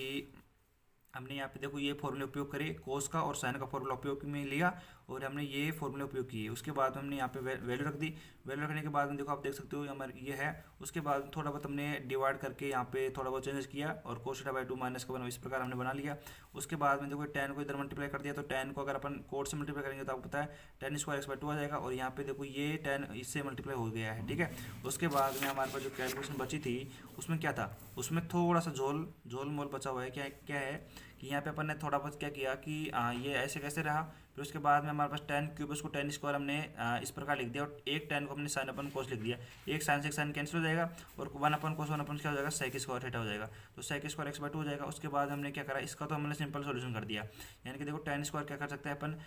हमने यहाँ पे देखो ये फॉर्मूले उपयोग करे, कोस का और साइन का फॉर्मूला उपयोग में लिया, और हमने ये फॉर्मूले उपयोग किए। उसके बाद हमने यहाँ पे वैल्यू रख दी, वैल्यू रखने के बाद में देखो आप देख सकते हो हमारे ये है। उसके बाद थोड़ा बहुत हमने डिवाइड करके यहाँ पे थोड़ा बहुत चेंजेस किया, और कोस θ/2 माइनस का 1 इस प्रकार हमने बना लिया। उसके बाद में देखो tan को इधर मल्टीप्लाई कर दिया, तो tan को अगर अपन कोस से मल्टीप्लाई करेंगे तो आपको पता है tan² x/2 आ जाएगा, और यहाँ पे देखो ये tan इससे मल्टीप्लाई हो गया है, ठीक है। उसके बाद में हमारे पास जो कैलकुलेशन बची थी उसमें क्या था, उसमें थोड़ा सा झोल मोल बचा हुआ है। क्या है कि यहाँ पे अपन ने थोड़ा बहुत क्या किया कि ये ऐसे कैसे रहा। फिर उसके बाद में हमारे पास tan³ उसको tan² हमने इस प्रकार लिख दिया, और एक tan को हमने sin अपन cos लिख दिया। एक sin से एक sin कैंसिल हो जाएगा, और 1/cos 1/cos क्या हो जाएगा sec² थीटा हो जाएगा, तो sec² x/2 हो जाएगा। उसके बाद हमने क्या करा, इसका तो हमने सिंपल सोल्यूशन कर दिया, यानी कि देखो tan² क्या कर सकते हैं अपन,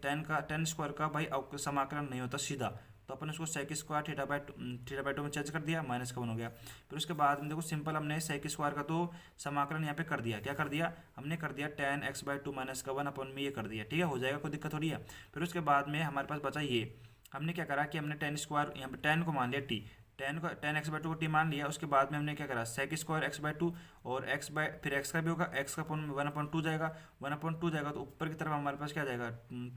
tan² का भाई समाकलन नहीं होता सीधा, तो अपन उसको sec² θ/2 में चेंज कर दिया, माइनस का 1 हो गया। फिर उसके बाद में देखो सिंपल हमने sec² का तो समाकलन यहाँ पे कर दिया, क्या कर दिया हमने कर दिया tan x/2 माइनस का 1 अपन में ये कर दिया, ठीक है, हो जाएगा, कोई दिक्कत थोड़ी है। फिर उसके बाद में हमारे पास बचा ये, हमने क्या करा कि हमने tan² यहाँ पे tan को मान लिया t, tan x/2 को t मान लिया। उसके बाद में हमने क्या करा sec² x/2, और फिर x का भी होगा, x का 1/2 जाएगा, 1/2 जाएगा, तो ऊपर की तरफ हमारे पास क्या जाएगा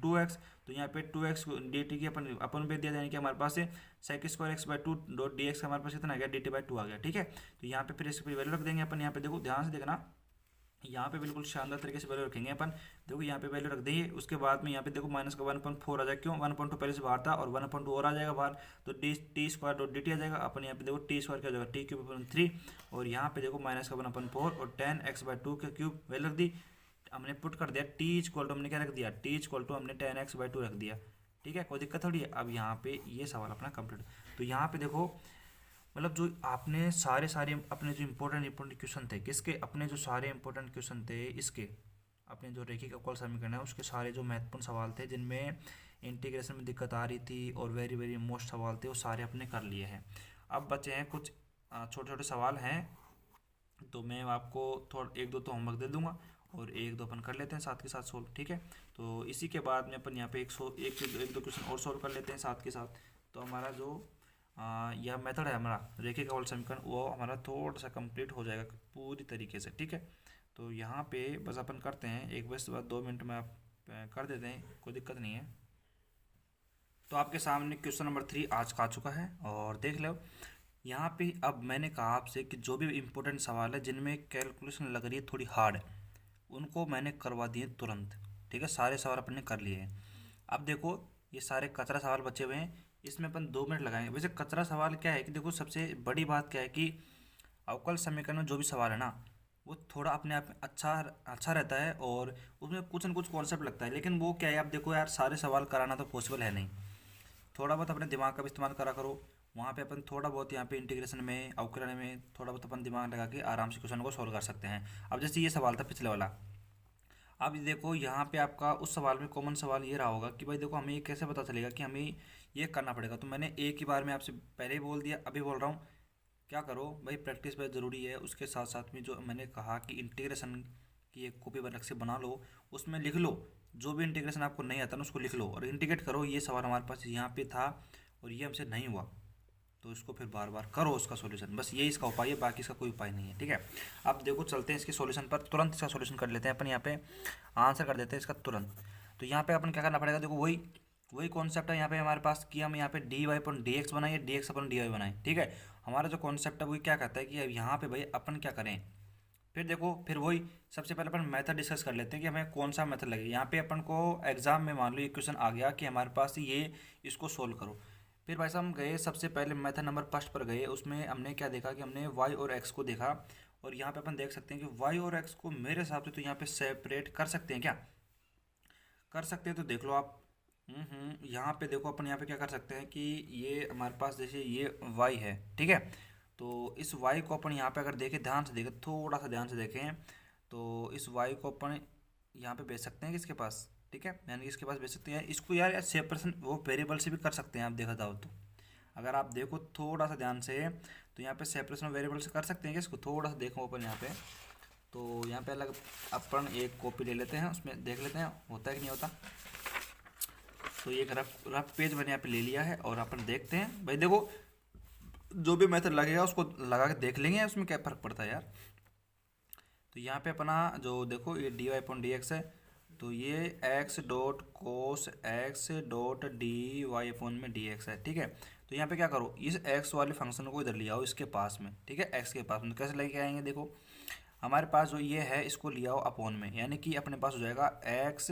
2x, तो यहाँ पे 2x dt की अपन भेज दिया, यानी कि हमारे पास sec² x/2 डॉट dx का हमारे पास कितना आ गया dt/2 आ गया, ठीक है। तो यहाँ पे फिर इसकी वैल्यू रख देंगे अपन, यहाँ पे देखो ध्यान से देखना, यहाँ पे बिल्कुल शानदार तरीके से वैल्यू रखेंगे अपन। देखो यहाँ पे वैल्यू रख दी, उसके बाद में यहाँ पे देखो माइनस का 1.4 आ जाएगा, क्यों 1.2 पहले से बाहर था और 1.2 और आ जाएगा बाहर, तो t square dot d t आ जाएगा। अपन यहाँ पे देखो टी स्क्वायर क्या हो जाएगा, टी क्यूब अपन 3, और यहाँ पे देखो माइनस का 1.4 और 10x/2 का क्यूब वैल्यू रख दी। हमने पुट कर दिया टी इक्वल टू, हमने क्या रख दिया, टी इक्वल टू हमने 10x/2 रख दिया। ठीक है, कोई दिक्कत थोड़ी है। अब यहाँ पे ये सवाल अपना कंप्लीट। तो यहाँ पे देखो मतलब जो आपने सारे सारे अपने जो इंपॉर्टेंट क्वेश्चन थे किसके, अपने जो सारे इंपॉर्टेंट क्वेश्चन थे इसके, अपने जो रेखिक अवकल समीकरण है उसके सारे जो महत्वपूर्ण सवाल थे जिनमें इंटीग्रेशन में दिक्कत आ रही थी और वेरी वेरी मोस्ट सवाल थे, वो सारे अपने कर लिए हैं। अब बचे हैं कुछ छोटे छोटे सवाल हैं, तो मैं आपको थोड़ा एक दो तो होमवर्क दे दूंगा और एक दो अपन कर लेते हैं साथ के साथ सोल्व। ठीक है, तो इसी के बाद में अपन यहाँ पे एक दो क्वेश्चन और सोल्व कर लेते हैं साथ के साथ। तो हमारा जो यह मेथड है हमारा रेखिक अवकल समीकरण, वो हमारा थोड़ा सा कंप्लीट हो जाएगा पूरी तरीके से। ठीक है, तो यहाँ पे बस अपन करते हैं एक बस बाद 2 मिनट में आप कर देते हैं, कोई दिक्कत नहीं है। तो आपके सामने क्वेश्चन नंबर 3 आज का आ चुका है और देख लो यहाँ पे। अब मैंने कहा आपसे कि जो भी इम्पोर्टेंट सवाल है जिनमें कैलकुलेशन लग रही है थोड़ी हार्ड, उनको मैंने करवा दिए तुरंत। ठीक है, सारे सवाल अपने ने कर लिए हैं। अब देखो ये सारे कचरा सवाल बचे हुए हैं, इसमें अपन 2 मिनट लगाएंगे। वैसे कचरा सवाल क्या है कि देखो सबसे बड़ी बात क्या है कि अवकल समीकरण में जो भी सवाल है ना, वो थोड़ा अपने आप में अच्छा अच्छा रहता है और उसमें कुछ न कुछ कॉन्सेप्ट लगता है। लेकिन वो क्या है, आप देखो यार सारे सवाल कराना तो पॉसिबल है नहीं, थोड़ा बहुत अपने दिमाग का भी इस्तेमाल करा करो। वहाँ पे अपन थोड़ा बहुत यहाँ पे इंटीग्रेशन में अवकलन में थोड़ा बहुत अपन दिमाग लगा के आराम से क्वेश्चन को सॉल्व कर सकते हैं। अब जैसे ये सवाल था पिछले वाला, अब ये देखो यहाँ पे आपका उस सवाल में कॉमन सवाल ये रहा होगा कि भाई देखो हमें ये कैसे पता चलेगा कि हमें ये करना पड़ेगा। तो मैंने एक ही बार में आपसे पहले ही बोल दिया, अभी बोल रहा हूँ, क्या करो भाई, प्रैक्टिस बहुत ज़रूरी है। उसके साथ साथ में जो मैंने कहा कि इंटीग्रेशन की एक कॉपी अलग से बना लो, उसमें लिख लो जो भी इंटीग्रेशन आपको नहीं आता ना उसको लिख लो और इंटीग्रेट करो। ये सवाल हमारे पास यहाँ पे था और ये हमसे नहीं हुआ, तो इसको फिर बार बार करो उसका सॉल्यूशन, बस यही इसका उपाय है, बाकी इसका कोई उपाय नहीं है। ठीक है, अब देखो चलते हैं इसके सॉल्यूशन पर, तुरंत इसका सॉल्यूशन कर लेते हैं अपन। यहाँ पे आंसर कर देते हैं इसका तुरंत। तो यहाँ पे अपन क्या करना पड़ेगा, देखो वही वही कॉन्सेप्ट है यहाँ पे हमारे पास कि हम यहाँ पे डी वाई अपन डी एक्स बनाए, D x upon d Y बनाए। ठीक है, हमारा जो कॉन्सेप्ट है वही क्या कहता है कि अब यहाँ पे भाई अपन क्या करें। फिर देखो फिर वही सबसे पहले अपन मेथड डिस्कस कर लेते हैं कि हमें कौन सा मेथड लगे। यहाँ पे अपन को एग्जाम में मान लो ये क्वेश्चन आ गया कि हमारे पास ये, इसको सोल्व करो। फिर भाई साहब हम गए सबसे पहले मेथड नंबर फर्स्ट पर गए, उसमें हमने क्या देखा कि हमने वाई और एक्स को देखा। और यहाँ पे अपन देख सकते हैं कि वाई और एक्स को मेरे हिसाब से तो यहाँ पे सेपरेट कर सकते हैं। क्या कर सकते हैं, तो देख लो आप। यहाँ पे देखो अपन यहाँ पे क्या कर सकते हैं कि ये हमारे पास जैसे ये y है। ठीक है, तो इस y को अपन यहाँ पे अगर देखें, ध्यान से देखें, थोड़ा सा ध्यान से देखें, तो इस y को अपन यहाँ पे भेज सकते हैं किसके पास। ठीक है, यानी कि इसके पास भेज सकते हैं इसको यार, सेपरेशन वो वेरिएबल से भी कर सकते हैं आप देखा जाओ तो। अगर आप देखो थोड़ा सा ध्यान से, तो यहाँ पे सेपरेशन वेरिएबल से कर सकते हैं कि इसको थोड़ा सा देखो अपन यहाँ पे। तो यहाँ पे अलग अपन एक कॉपी ले लेते हैं, उसमें देख लेते हैं होता है कि नहीं होता। तो ये एक रफ रफ पेज मैंने यहाँ पे ले लिया है और अपन देखते हैं भाई। देखो जो भी मेथड लगेगा उसको लगा के देख लेंगे उसमें क्या फ़र्क पड़ता है यार। तो यहाँ पे अपना जो देखो ये d y upon d x है, तो ये x dot cos x dot d y upon में डी एक्स है। ठीक है, तो यहाँ पे क्या करो, इस एक्स वाले फंक्शन को इधर ले आओ इसके पास में। ठीक है, एक्स के पास में कैसे लेके आएंगे, देखो हमारे पास जो ये है इसको ले आओ अपॉन में, यानी कि अपने पास हो जाएगा एक्स,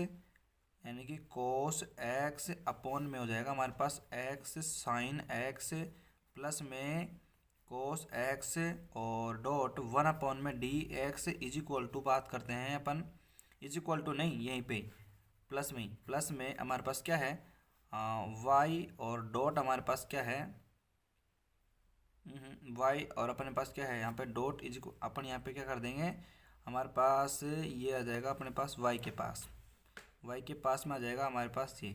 यानी कि कोस एक्स अपॉन में हो जाएगा हमारे पास एक्स साइन एक्स प्लस में कोस एक्स और डॉट 1 अपॉन में d x is equal to, बात करते हैं अपन इज इक्वल टू नहीं, यहीं पे प्लस में ही, प्लस में हमारे पास क्या है वाई और डॉट हमारे पास क्या है वाई और अपने पास क्या है यहाँ पे डॉट इज, अपन यहाँ पे क्या कर देंगे, हमारे पास ये आ जाएगा अपने पास वाई के पास, वाई के पास में आ जाएगा हमारे पास ये।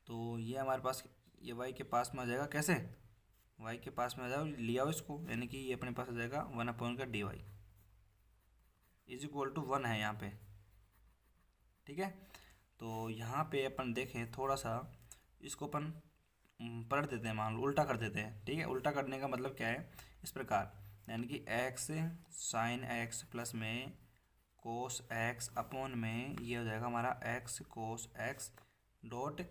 तो ये हमारे पास ये वाई के पास में आ जाएगा, कैसे वाई के पास में आ जाओ, लिया इसको, यानी कि ये अपने पास आ जाएगा 1 अपॉन का d y is equal to 1 है यहाँ पे। ठीक है, तो यहाँ पे अपन देखें थोड़ा सा इसको अपन पलट देते हैं, मान लो उल्टा कर देते हैं। ठीक है, उल्टा करने का मतलब क्या है, इस प्रकार, यानी कि एक्स साइन एक्स प्लस में कोस एक्स अपॉन में ये हो जाएगा हमारा एक्स कोस एक्स डॉट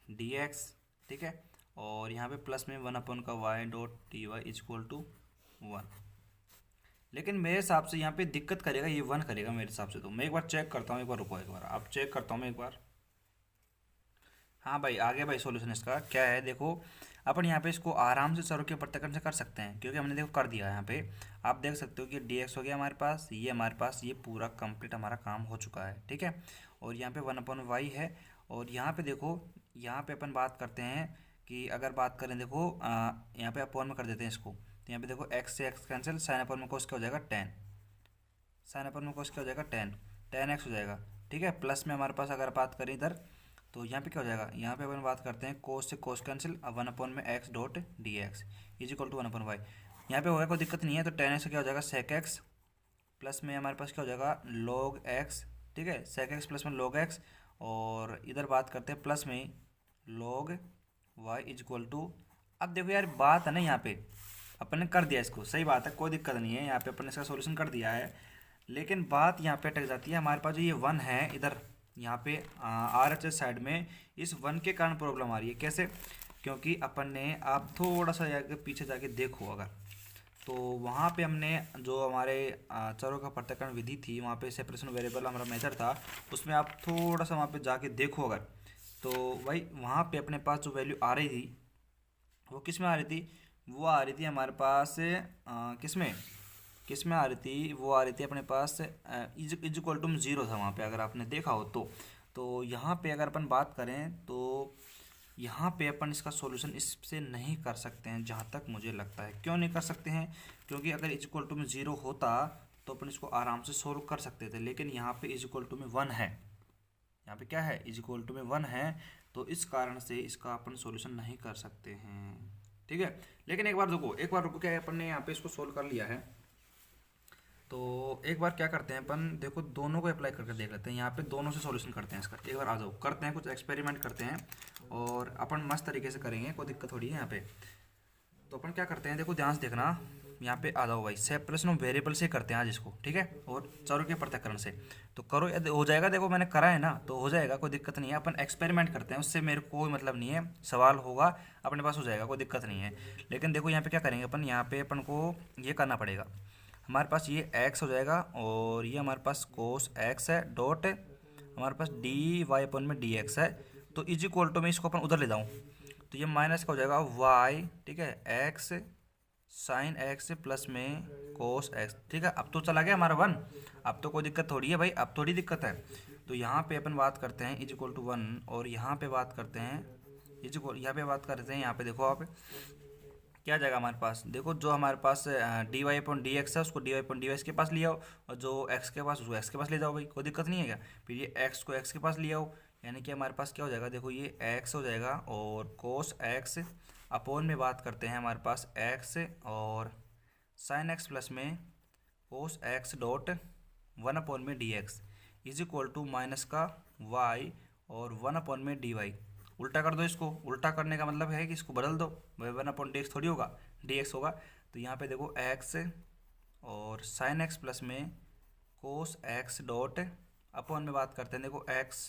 डी एक्स। ठीक है, और यहाँ पे प्लस में 1 अपॉन का y dot d y is equal to 1। लेकिन मेरे हिसाब से यहाँ पे दिक्कत करेगा ये 1 करेगा मेरे हिसाब से। तो मैं एक बार चेक करता हूँ, एक बार रुको, एक बार अब चेक करता हूँ मैं एक बार। हाँ भाई, आगे भाई सॉल्यूशन इसका क्या है देखो। अपन यहाँ पे इसको आराम से चरों के प्रत्येकरण से कर सकते हैं, क्योंकि हमने देखो कर दिया है यहाँ पे। आप देख सकते हो कि dx हो गया हमारे पास, ये हमारे पास ये पूरा कंप्लीट हमारा काम हो चुका है, ठीक है। और यहाँ पे 1/y है। और यहाँ पे देखो, यहाँ पे अपन बात करते हैं कि अगर बात करें देखो यहाँ पे अपॉन में कर देते हैं इसको। तो यहाँ पे देखो x से x कैंसिल, साइन अपॉन में कोस क्या हो जाएगा 10, साइन अपॉन में कोस क्या हो जाएगा 10 x हो जाएगा, ठीक है। प्लस में हमारे पास अगर बात करें इधर, तो यहाँ पे क्या हो जाएगा, यहाँ पे अपन बात करते हैं कोस से कोस कैंसिल, अब 1/में x dot d x is equal to 1/y। यहाँ पे होगा कोई दिक्कत नहीं है। तो 10x क्या हो जाएगा सेक एक्स, प्लस में हमारे पास क्या हो जाएगा log x, ठीक है। सेक एक्स प्लस में log x, और इधर बात करते हैं प्लस में log y is equal to. अब देखो यार बात है ना, यहाँ पे अपन ने कर दिया इसको, सही बात है, कोई दिक्कत नहीं है, यहाँ पे अपन ने इसका सोल्यूशन कर दिया है। लेकिन बात यहाँ पे अटक जाती है, हमारे पास जो ये 1 है इधर यहाँ पे RHS साइड में, इस 1 के कारण प्रॉब्लम आ रही है। कैसे? क्योंकि अपन ने, आप थोड़ा सा जाके पीछे जाके देखो अगर, तो वहाँ पे हमने जो हमारे चरों का पृथक्करण विधि थी, वहाँ पे सेपरेशन वेरिएबल हमारा मेथड था, उसमें आप थोड़ा सा वहाँ पे जाके देखो अगर, तो भाई वहाँ पे अपने पास जो वैल्यू आ रही थी वो किस में आ रही थी, वो आ रही थी हमारे पास किस में, किस में आ रही थी, वो आ रही थी अपने पास इज इक्वल टू 0 था वहाँ पे, अगर आपने देखा हो तो यहाँ पे अगर अपन बात करें तो यहाँ पे अपन इसका सॉल्यूशन इससे नहीं कर सकते हैं, जहाँ तक मुझे लगता है। क्यों नहीं कर सकते हैं? क्योंकि अगर इज इक्वल टू में 0 होता तो अपन इसको आराम से सोल्व कर सकते थे, लेकिन यहाँ पे इज इक्वल टू में 1 है, यहाँ पे क्या है, इज इक्वल टू में 1 है, तो इस कारण से इसका अपन सॉल्यूशन नहीं कर सकते हैं, ठीक है। लेकिन एक बार रुको, एक बार रुको, क्या है अपन ने यहाँ पे इसको सोल्व कर लिया है, तो एक बार क्या करते हैं अपन, देखो दोनों को अप्लाई करके देख लेते हैं। यहाँ पे दोनों से सॉल्यूशन करते हैं इसका, एक बार आ जाओ, करते हैं कुछ एक्सपेरिमेंट करते हैं, और अपन मस्त तरीके से करेंगे, कोई दिक्कत थोड़ी है यहाँ पे। तो अपन क्या करते हैं, देखो ध्यान से देखना, यहाँ पे आ जाओ भाई, सेपरेशन ऑफ वेरिएबल से करते हैं आज इसको, ठीक है, और चरों के पृथक्करण से। तो करो, हो जाएगा, देखो मैंने करा है ना, तो हो जाएगा, कोई दिक्कत नहीं है। अपन एक्सपेरिमेंट करते हैं, उससे मेरे को कोई मतलब नहीं है, सवाल होगा अपने पास, हो जाएगा, कोई दिक्कत नहीं है। लेकिन देखो यहाँ पे क्या करेंगे अपन, यहाँ पे अपन को ये करना पड़ेगा, हमारे पास ये x हो जाएगा, और ये हमारे पास कोस x है, डॉट हमारे पास डी वाई अपन में dx है। तो इज इक्वल टू में इसको अपन उधर ले जाऊँ, तो ये माइनस का हो जाएगा y, ठीक है, x साइन x प्लस में कोस x, ठीक है। अब तो चला गया हमारा 1, अब तो कोई दिक्कत थोड़ी है भाई, अब थोड़ी दिक्कत है। तो यहाँ पे अपन बात करते हैं इज इक्वल टू 1, और यहाँ पे बात करते हैं इज इक्वल, यहाँ पे बात करते हैं, यहाँ पे देखो आप क्या जाएगा हमारे पास, देखो जो हमारे पास d y upon d x है, उसको d y upon d y के पास ले आओ, और जो एक्स के पास उसको एक्स के पास ले जाओ भाई, कोई दिक्कत नहीं है क्या। फिर ये एक्स को एक्स के पास ले आओ, यानी कि हमारे पास क्या हो जाएगा, देखो ये एक्स हो जाएगा, और कोस एक्स अपॉन में बात करते हैं हमारे पास एक्स, और साइन एक्स प्लस में कोस एक्स डॉट 1/में d x is equal to minus का वाई, और 1/में डी वाई। उल्टा कर दो इसको, उल्टा करने का मतलब है कि इसको बदल दो, 1/dx थोड़ी होगा, dx होगा। तो यहाँ पे देखो x और साइन एक्स प्लस में कोस एक्स डॉट अपॉन में बात करते हैं, देखो x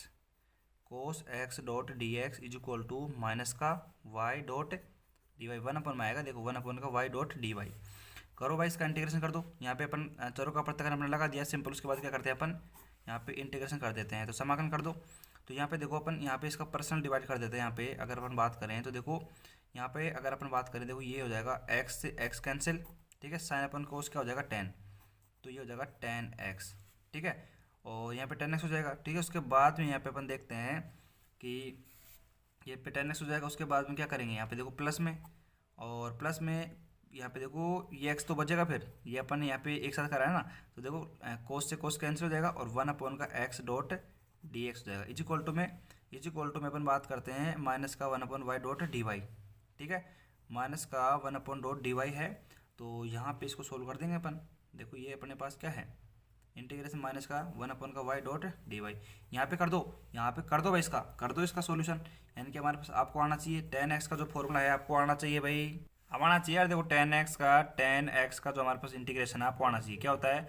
cos x dot d x is equal to minus का y डॉट डी वाई, 1/में आएगा, देखो 1/का y डॉट डी वाई। करो भाई, इसका इंटीग्रेशन कर दो। यहाँ पे अपन चरों का पृथक्करण हमने लगा दिया सिंपल, उसके बाद क्या करते हैं अपन, यहाँ पे इंटीग्रेशन कर देते हैं, तो समाकलन कर दो। तो यहाँ पे देखो अपन यहाँ पे इसका पर्सनल डिवाइड कर देते हैं। यहाँ पे अगर अपन बात करें तो देखो यहाँ पे अगर अपन बात करें, देखो ये हो जाएगा x से x कैंसिल, ठीक है, साइन अपन कोस क्या हो जाएगा 10, तो ये हो जाएगा 10x, ठीक है, और यहाँ पे 10x हो जाएगा, ठीक है। उसके बाद में यहाँ पे अपन देखते हैं कि ये पे 10x हो जाएगा, उसके बाद में क्या करेंगे, यहाँ पे देखो प्लस में, और प्लस में यहाँ पे देखो ये x तो बचेगा, फिर ये अपन यहाँ पे एक साथ करा है ना, तो देखो कोस से कोस कैंसिल हो जाएगा, और 1/का x डॉट डी एक्स हो जाएगा, इज इक्वल टू में अपन बात करते हैं माइनस का 1/y डॉट डी वाई, ठीक है, माइनस का 1/dy है। तो यहाँ पे इसको सोल्व कर देंगे अपन, देखो ये अपने पास क्या है, इंटीग्रेशन माइनस का 1/y डॉट डी वाई, यहाँ पे कर दो, यहाँ पे कर दो भाई, इसका कर दो, इसका सोल्यूशन, यानी कि हमारे पास आपको आना चाहिए 10x का जो फॉर्मूला है आपको आना चाहिए भाई, अब आना चाहिए यार। देखो 10x का जो हमारे पास इंटीग्रेशन है आपको आना चाहिए, क्या होता है,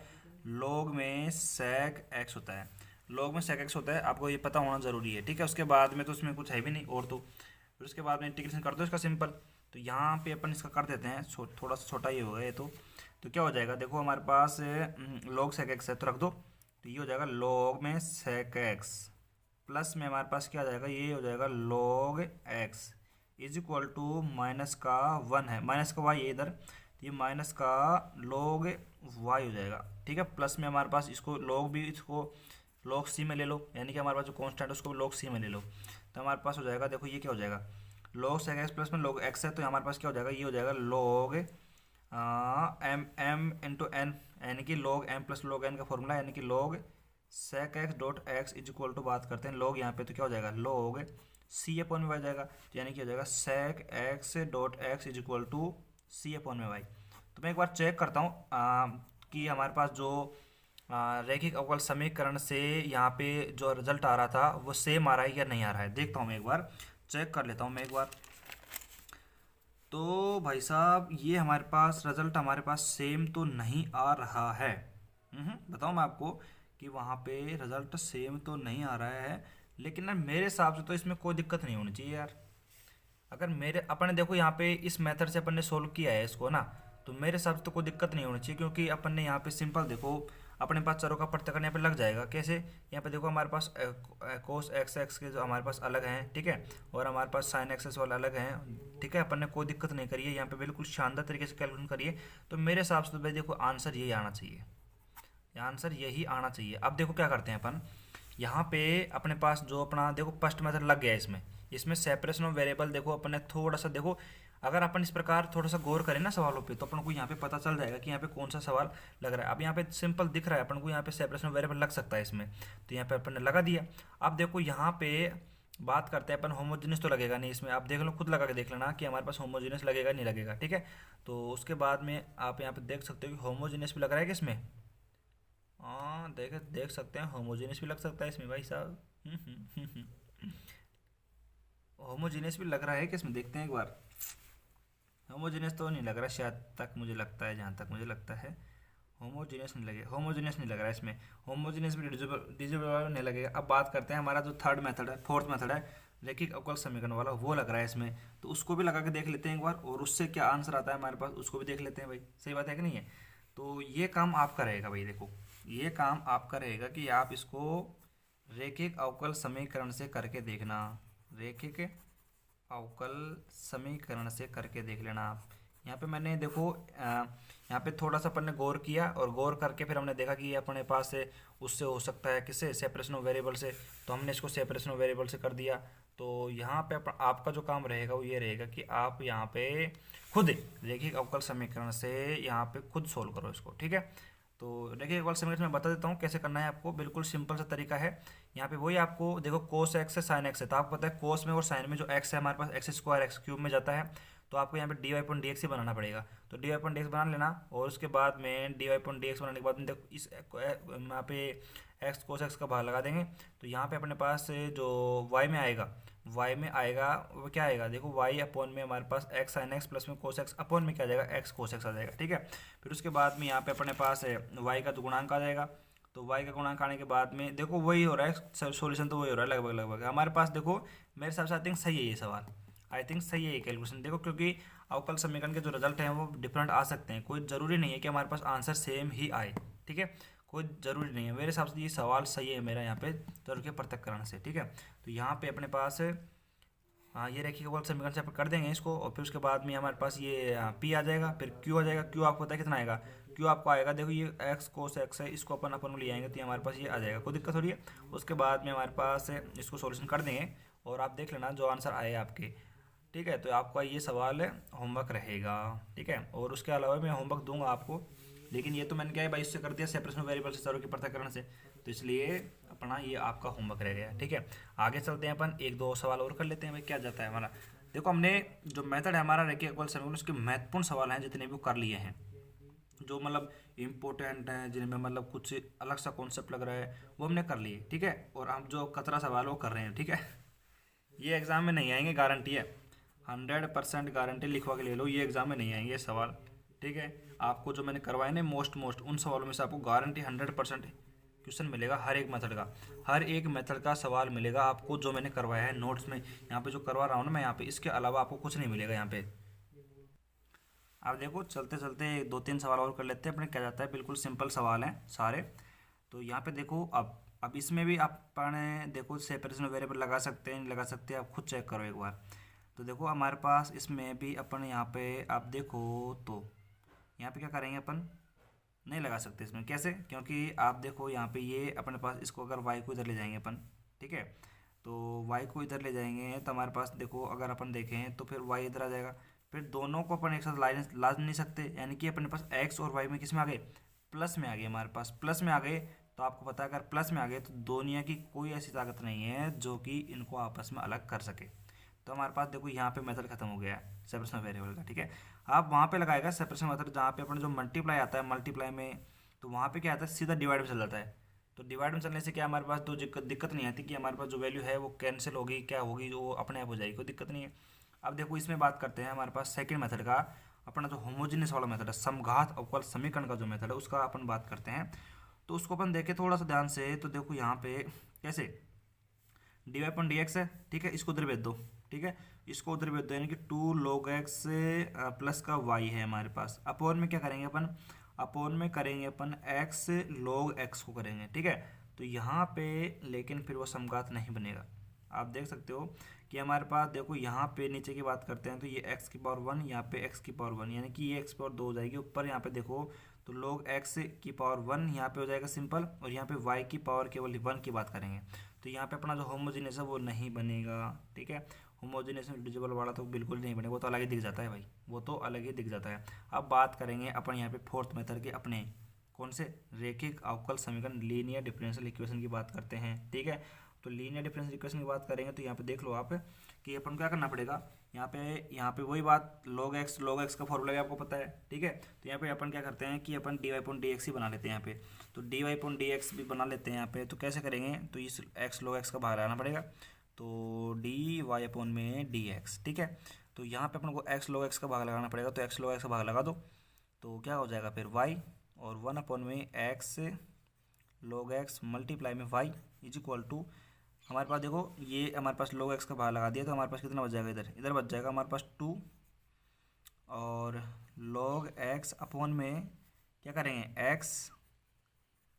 log में sec x होता है, log में sec x होता है, आपको ये पता होना ज़रूरी है, ठीक है। उसके बाद में तो उसमें कुछ है भी नहीं, और तो फिर उसके बाद में इंटीग्रेशन कर दो इसका सिंपल। तो यहाँ पे अपन इसका कर देते हैं, थोड़ा सा छोटा ही होगा ये, तो तो क्या हो जाएगा, देखो हमारे पास log sec x है तो रख दो, तो ये हो जाएगा log में sec x प्लस में हमारे पास क्या आ जाएगा, ये हो जाएगा log x is equal to minus का 1 है, माइनस का y है इधर, तो ये माइनस का log y हो जाएगा। ठीक है, प्लस में हमारे पास इसको log भी, इसको log c में ले लो, यानी कि हमारे पास जो कांस्टेंट है उसको भी log c में ले लो, तो हमारे पास हो जाएगा, देखो ये क्या हो जाएगा, log sec x प्लस में log x है, तो हमारे पास क्या हो जाएगा, ये हो जाएगा log m इंटू एन, यानी कि log m plus log n का फॉर्मूला, यानी कि log sec x dot x is equal to, बात करते हैं log यहाँ पे, तो क्या हो जाएगा log c अपॉन में y जाएगा, तो यानी कि हो जाएगा sec x dot x is equal to c upon में y। तो मैं एक बार चेक करता हूँ कि हमारे पास जो रैखिक अवकल समीकरण से यहाँ पे जो रिजल्ट आ रहा था वो सेम आ रहा है या नहीं आ रहा है, देखता हूँ मैं एक बार, चेक कर लेता हूँ मैं एक बार। तो भाई साहब ये हमारे पास रिजल्ट हमारे पास सेम तो नहीं आ रहा है। बताऊँ मैं आपको कि वहाँ पे रिजल्ट सेम तो नहीं आ रहा है, लेकिन ना मेरे हिसाब से तो इसमें कोई दिक्कत नहीं होनी चाहिए यार। अगर मेरे अपन ने देखो यहाँ पे इस मेथड से अपन ने सोल्व किया है इसको ना, तो मेरे हिसाब से तो कोई दिक्कत नहीं होनी चाहिए, क्योंकि अपन ने यहाँ पे सिंपल देखो अपने पास चरों का पृथक्करण यहाँ पे लग जाएगा। कैसे, यहाँ पे देखो हमारे पास कोस एक्स एक्स के जो हमारे पास अलग हैं, ठीक है, और हमारे पास साइन एक्स एक्स वाले अलग हैं, ठीक है, अपन ने कोई दिक्कत नहीं करी है, यहाँ पे बिल्कुल शानदार तरीके से कैलकुलेशन करिए। तो मेरे हिसाब से तो भाई देखो आंसर यही आना चाहिए, आंसर यही आना चाहिए। अब देखो क्या करते हैं अपन, यहाँ पे अपने पास जो अपना देखो फर्स्ट मेथड लग गया है, इसमें इसमें सेपरेशन ऑफ वेरिएबल देखो अपन ने थोड़ा सा देखो, अगर अपन इस प्रकार थोड़ा सा गौर करें ना सवालों पे, तो अपन को यहाँ पे पता चल जाएगा कि यहाँ पे कौन सा सवाल लग रहा है। अब यहाँ पे सिंपल दिख रहा है अपन को, यहाँ पे सेपरेशन ऑफ वेरिएबल लग सकता है इसमें, तो यहाँ पे अपन ने लगा दिया। अब देखो यहाँ पे बात करते हैं अपन, होमोजेनियस तो लगेगा नहीं इसमें, आप देख लो, खुद लगा के देख लेना कि हमारे पास होमोजेनियस लगेगा नहीं लगेगा, ठीक है। तो उसके बाद में आप यहाँ पे देख सकते हो कि होमोजेनियस भी लग रहा है कि इसमें, हाँ देख सकते हैं होमोजेनियस भी लग सकता है इसमें भाई साहब। होमोजेनियस भी लग रहा है कि इसमें, देखते हैं एक बार। होमोजेनियस तो नहीं लग रहा शायद, तक मुझे लगता है, जहाँ तक मुझे लगता है होमोजेनियस नहीं लगे, होमोजेनियस नहीं लग रहा है इसमें, होमोजेनियस भी डिविजिबल नहीं लगेगा। अब बात करते हैं हमारा जो थर्ड मेथड है, फोर्थ मेथड है रैखिक अवकल समीकरण वाला, वो लग रहा है इसमें, तो उसको भी लगा के देख लेते हैं एक बार, और उससे क्या आंसर आता है हमारे पास उसको भी देख लेते हैं भाई, सही बात है कि नहीं है। तो ये काम आपका रहेगा भाई, देखो ये काम आपका रहेगा कि आप इसको रैखिक अवकल समीकरण से करके देखना, रैखिक अवकल समीकरण से करके देख लेना आप। यहाँ पे मैंने देखो यहाँ पे थोड़ा सा अपन ने गौर किया, और गौर करके फिर हमने देखा कि ये अपने पास से उससे हो सकता है, किससे, सेपरेशन ऑफ वेरिएबल से, तो हमने इसको सेपरेशन ऑफ वेरिएबल से कर दिया। तो यहाँ पे आपका जो काम रहेगा वो ये रहेगा कि आप यहाँ पे खुद रैखिक अवकल समीकरण से यहाँ पे खुद सोल्व करो इसको, ठीक है। तो रैखिक अवकल समीकरण में बता देता हूँ कैसे करना है आपको, बिल्कुल सिंपल सा तरीका है। यहाँ पे वही आपको देखो कोस एक्स है साइन एक्स है, तो आपको पता है कोस में और साइन में जो एक्स है हमारे पास एक्स स्क्वायर एक्स क्यूब में जाता है, तो आपको यहाँ पे d y point d x ही बनाना पड़ेगा। तो d y point d x बना लेना, और उसके बाद में d y point d x बनाने के बाद में देखो इस यहाँ पे एक्स कोस एक्स का भाग लगा देंगे, तो यहाँ पे अपने पास जो वाई में आएगा, वाई में आएगा वो क्या आएगा, देखो वाई अपॉन में हमारे पास एक्स साइन एक्स प्लस में कोस एक्स अपॉन में क्या आ जाएगा, एक्स कोस एक्स आ जाएगा, ठीक है। फिर उसके बाद में यहाँ पे अपने पास वाई का तो गुणांक आ जाएगा, तो y का गुणांक आने के बाद में देखो वही हो रहा है, सॉल्यूशन तो वही हो रहा है लगभग लगभग हमारे पास। देखो मेरे हिसाब से आई थिंक सही है ये सवाल, आई थिंक सही है ये कैलकुलेशन, देखो क्योंकि अवकल समीकरण के जो रिजल्ट हैं वो डिफरेंट आ सकते हैं, कोई ज़रूरी नहीं है कि हमारे पास आंसर सेम ही आए, ठीक है, कोई ज़रूरी नहीं है। मेरे हिसाब से ये सवाल सही है मेरा यहाँ पे चरों के पृथक्करण से, ठीक है। तो यहाँ पे अपने पास हाँ ये रैखिक अवकल समीकरण से आप कर देंगे इसको, और फिर उसके बाद में हमारे पास ये पी आ जाएगा, फिर क्यू आ जाएगा। क्यू आपको पता है कितना आएगा, क्यू आपको आएगा देखो ये एक्स कोस एक्स है, इसको अपन ले आएंगे तो हमारे पास ये आ जाएगा, कोई दिक्कत हो रही है। उसके बाद में हमारे पास इसको सॉल्यूशन कर देंगे, और आप देख लेना जो आंसर आए आपके, ठीक है। तो आपका ये सवाल होमवर्क रहेगा, ठीक है, और उसके अलावा मैं होमवर्क दूंगा आपको, लेकिन ये तो मैंने क्या है भाई इससे कर दिया सेपरेशन वेरिएबल से चरों के पृथक्करण से, तो इसलिए अपना ये आपका होमवर्क रह गया, ठीक है। आगे चलते हैं अपन, एक दो सवाल और कर लेते हैं भाई, क्या जाता है हमारा। देखो हमने जो मेथड है हमारा रैखिक अवकल समीकरण, उसके महत्वपूर्ण सवाल हैं जितने भी वो कर लिए हैं, जो मतलब इम्पोर्टेंट हैं, जिनमें मतलब कुछ अलग सा कॉन्सेप्ट लग रहा है वो हमने कर लिए, ठीक है। और हम जो कतरा सवाल वो कर रहे हैं, ठीक है। ये एग्ज़ाम में नहीं आएंगे, गारंटी है, 100% गारंटी लिखवा के ले लो, ये एग्ज़ाम में नहीं आएंगे ये सवाल, ठीक है। आपको जो मैंने करवाए ना मोस्ट उन सवालों में से आपको गारंटी 100% क्वेश्चन मिलेगा, हर एक मेथड का, हर एक मेथड का सवाल मिलेगा आपको, जो मैंने करवाया है नोट्स में यहाँ पे जो करवा रहा हूँ ना मैं यहाँ पे, इसके अलावा आपको कुछ नहीं मिलेगा यहाँ पे। अब देखो चलते चलते 2-3 सवाल और कर लेते हैं अपने, क्या जाता है, बिल्कुल सिंपल सवाल हैं सारे। तो यहाँ पे देखो अब इसमें भी अपने देखो सेपरेशन वेरिएबल लगा सकते हैं नहीं लगा सकते, आप खुद चेक करो एक बार। तो देखो हमारे पास इसमें भी अपन यहाँ पे आप देखो तो यहाँ पे क्या करेंगे अपन, नहीं लगा सकते इसमें। कैसे? क्योंकि आप देखो यहाँ पे ये अपने पास इसको अगर y को इधर ले जाएंगे अपन, ठीक है, तो y को इधर ले जाएंगे तो हमारे पास देखो अगर अपन देखें तो फिर y इधर आ जाएगा। फिर दोनों को अपन एक साथ ला नहीं सकते, यानी कि अपने पास x और y में किस में आ गए, प्लस में आ गए। हमारे पास प्लस में आ गए तो आपको पता है अगर प्लस में आ गए तो दुनिया की कोई ऐसी ताकत नहीं है जो कि इनको आपस में अलग कर सके। तो हमारे पास देखो यहाँ पे मेथड खत्म हो गया है सेपरेशन वेरिएबल का, ठीक है। आप वहाँ पे लगाएगा सेपरेशन मेथड जहाँ पे अपने जो मल्टीप्लाई आता है मल्टीप्लाई में, तो वहाँ पे क्या आता है, सीधा डिवाइड में चल जाता है। तो डिवाइड में चलने से क्या हमारे पास तो दिक्कत नहीं आती कि हमारे पास जो वैल्यू है वो कैंसिल होगी, क्या होगी, वो अपने आप हो जाएगी, कोई दिक्कत नहीं है। अब देखो इसमें बात करते हैं हमारे पास सेकेंड मेथड का, अपना जो होमोजीनियस वाला मेथड है, समघात अवकल समीकरण का जो मेथड है उसका अपन बात करते हैं। तो उसको अपन देखें थोड़ा सा ध्यान से, तो देखो यहाँ पे कैसे डी वाई अपन डी एक्स है, ठीक है, इसको उधर भेज दो, ठीक है, इसको उधर भेज दो, यानी कि 2 log x प्लस का y है हमारे पास। अपोन में क्या करेंगे अपन, अपोन में करेंगे अपन x log x को करेंगे, ठीक है। तो यहाँ पे लेकिन फिर वो समघात नहीं बनेगा। आप देख सकते हो कि हमारे पास देखो यहाँ पे नीचे की बात करते हैं तो ये x की पावर 1, यहाँ पे x की पावर 1, यानी कि ये x की पावर 2 हो जाएगी। ऊपर यहाँ पे देखो तो log x की पावर 1 यहाँ पे हो जाएगा सिंपल, और यहाँ पे y की पावर केवल 1 की बात करेंगे। तो यहाँ पे अपना जो होमोजीनियस है वो नहीं बनेगा, ठीक है। होमोजीनियस डिविजिबल वाला तो बिल्कुल नहीं बनेगा, वो तो अलग ही दिख जाता है भाई, वो तो अलग ही दिख जाता है। अब बात करेंगे अपन यहाँ पे फोर्थ मेथड के, अपने कौन से, रेखिक अवकल समीकरण, लीनियर डिफरेंशियल इक्वेशन की बात करते हैं, ठीक है। तो लीनियर डिफरेंशियल इक्वेशन की बात करेंगे तो यहाँ पे देख लो आप कि अपन क्या करना पड़ेगा, यहाँ पे वही बात log x का फॉर्मूला भी आपको पता है, ठीक है। तो यहाँ पे अपन क्या करते हैं कि अपन dy अपॉन dx ही बना लेते हैं यहाँ पे। तो dy अपॉन dx भी बना लेते हैं यहाँ पे। तो कैसे करेंगे, तो इस x log x का बाहर आना पड़ेगा, तो dy अपॉन में dx, ठीक है। तो यहाँ पे अपन को x log x का भाग लगाना पड़ेगा, तो x log x का भाग लगा दो तो क्या हो जाएगा फिर y, और 1 अपॉन में x log x मल्टीप्लाई में y इज इक्वल टू, हमारे पास देखो ये हमारे पास log x का भाग लगा दिया तो हमारे पास कितना बच जाएगा, इधर बच जाएगा हमारे पास 2, और log x अपॉन में क्या करेंगे x